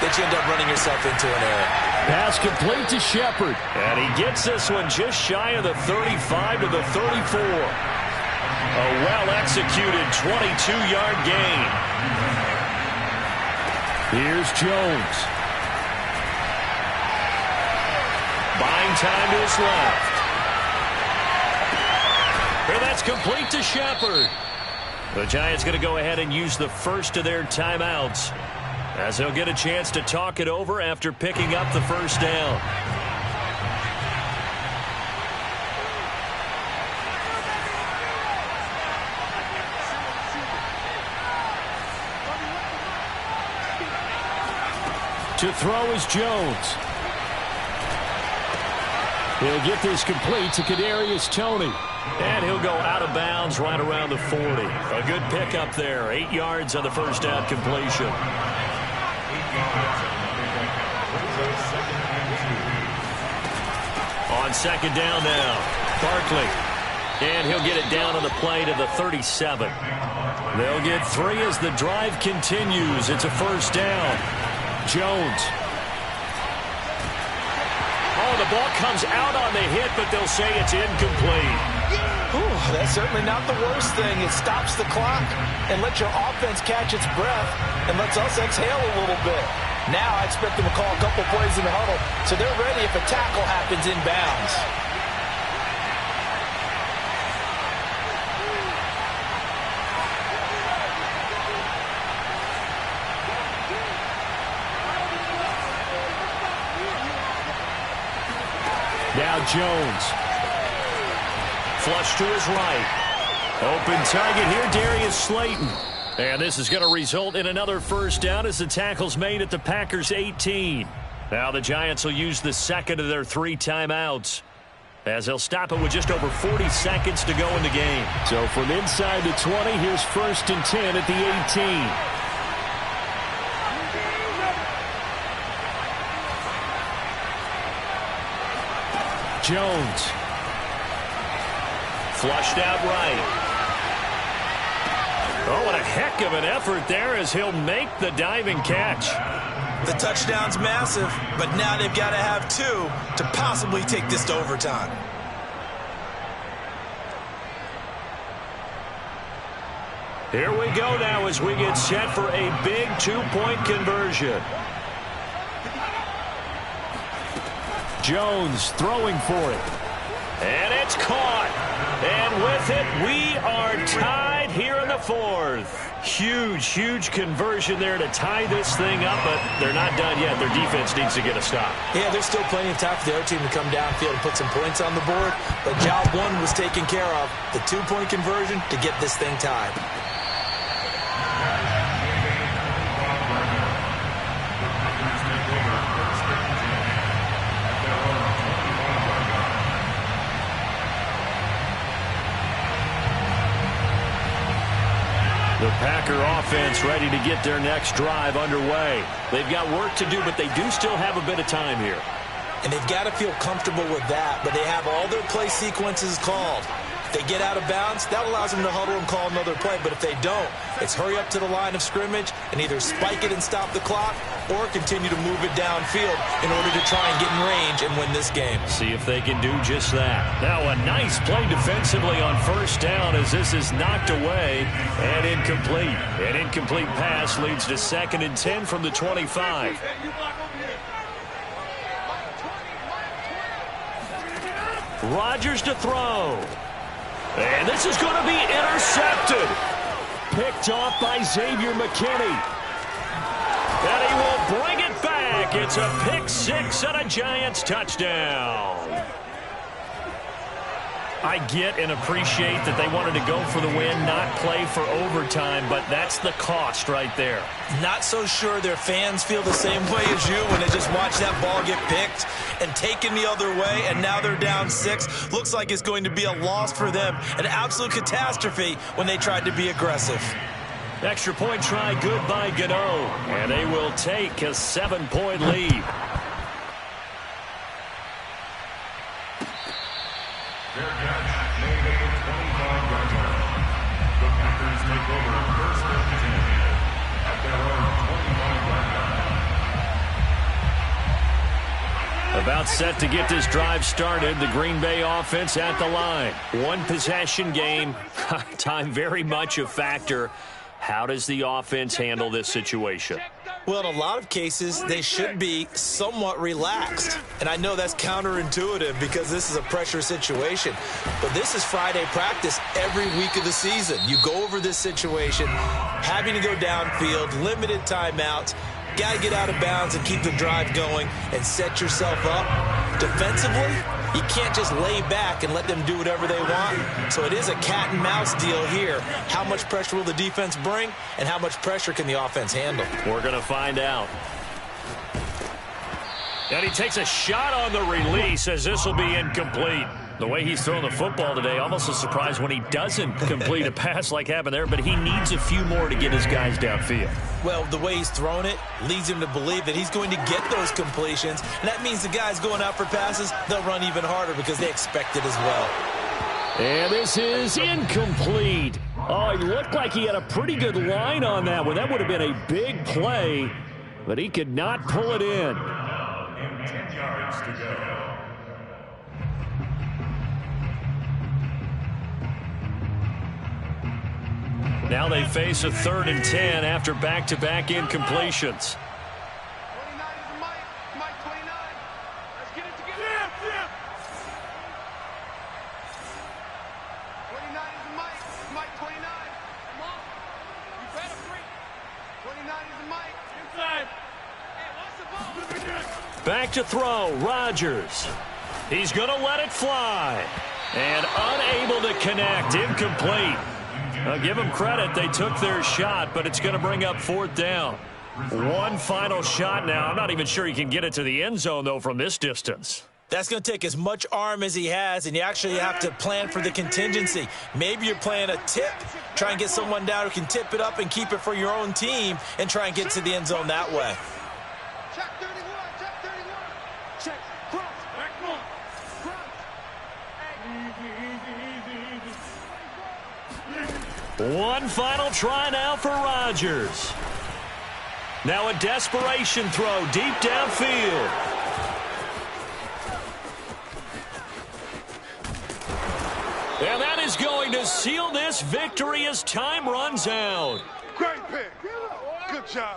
that you end up running yourself into an error. Pass complete to Shepard, and he gets this one just shy of the 35 to the 34. A well-executed 22-yard gain. Here's Jones. Buying time to his left. And that's complete to Shepard. The Giants going to go ahead and use the first of their timeouts, as they'll get a chance to talk it over after picking up the first down. To throw is Jones. He'll get this complete to Kadarius Toney. And he'll go out of bounds right around the 40. A good pickup there. 8 yards on the first down completion. On second down now, Barkley. And he'll get it down on the play to the 37. They'll get 3 as the drive continues. It's a first down. Jones. Oh, the ball comes out on the hit, but they'll say it's incomplete. Ooh, that's certainly not the worst thing. It stops the clock and lets your offense catch its breath and lets us exhale a little bit. Now I expect them to call a couple plays in the huddle so they're ready if a tackle happens inbounds. Now Jones. Flush to his right. Open target here, Darius Slayton. And this is going to result in another first down as the tackle's made at the Packers' 18. Now the Giants will use the second of their 3 timeouts, as they'll stop it with just over 40 seconds to go in the game. So from inside the 20, here's 1st and 10 at the 18. Jones. Flushed out right. Oh, what a heck of an effort there as he'll make the diving catch. The touchdown's massive, but now they've got to have 2 to possibly take this to overtime. Here we go now as we get set for a big 2-point conversion. Jones throwing for it. And it's caught. And with it, we are tied here in the 4th. Huge conversion there to tie this thing up, but they're not done yet. Their defense needs to get a stop. Yeah, there's still plenty of time for the other team to come downfield and put some points on the board, but job 1 was taken care of. The 2-point conversion to get this thing tied. The Packer offense ready to get their next drive underway. They've got work to do, but they do still have a bit of time here. And they've got to feel comfortable with that, but they have all their play sequences called. If they get out of bounds, that allows them to huddle and call another play. But if they don't, it's hurry up to the line of scrimmage and either spike it and stop the clock or continue to move it downfield in order to try and get in range and win this game. See if they can do just that. Now a nice play defensively on first down as this is knocked away and incomplete. An incomplete pass leads to 2nd and 10 from the 25. Rodgers to throw. And this is going to be intercepted. Picked off by Xavier McKinney. And he will bring it back. It's a pick 6 and a Giants touchdown. I get and appreciate that they wanted to go for the win, not play for overtime, but that's the cost right there. Not so sure their fans feel the same way as you when they just watch that ball get picked and taken the other way, and now they're down 6. Looks like it's going to be a loss for them, an absolute catastrophe when they tried to be aggressive. Extra point try good by Gano, and they will take a 7-point lead. Their catch made at the 25-yard line. The Packers take over 1st and 10 at their own 25-yard line. About set to get this drive started. The Green Bay offense at the line. 1-possession game. Time very much a factor. How does the offense handle this situation? Well, in a lot of cases, they should be somewhat relaxed. And I know that's counterintuitive because this is a pressure situation. But this is Friday practice every week of the season. You go over this situation, having to go downfield, limited timeouts, got to get out of bounds and keep the drive going and set yourself up. Defensively, you can't just lay back and let them do whatever they want. So it is a cat and mouse deal here. How much pressure will the defense bring, and how much pressure can the offense handle? We're going to find out. And he takes a shot on the release as this will be incomplete. The way he's thrown the football today, almost a surprise when he doesn't complete a pass like happened there, but he needs a few more to get his guys downfield. Well, the way he's thrown it leads him to believe that he's going to get those completions, and that means the guys going out for passes, they'll run even harder because they expect it as well. And this is incomplete. Oh, he looked like he had a pretty good line on that one. That would have been a big play, but he could not pull it in. 10 yards to go. Now they face a 3rd and 10 after back-to-back incompletions. 29 is Mike. Mike 29. Let's get it together. 29 is Mike. Mike 29. Come on. You better free. 29 is Mike. Inside. Hey, what's the ball? Back to throw, Rodgers. He's going to let it fly. And unable to connect, incomplete. I'll give them credit. They took their shot, but it's going to bring up 4th down. One final shot now. I'm not even sure he can get it to the end zone, though, from this distance. That's going to take as much arm as he has, and you actually have to plan for the contingency. Maybe you're playing a tip. Try and get someone down who can tip it up and keep it for your own team and try and get to the end zone that way. Check 31. Check 31. Check. Cross. Back one. Cross. One final try now for Rodgers. Now a desperation throw deep downfield. And that is going to seal this victory as time runs out. Great pick. Good job.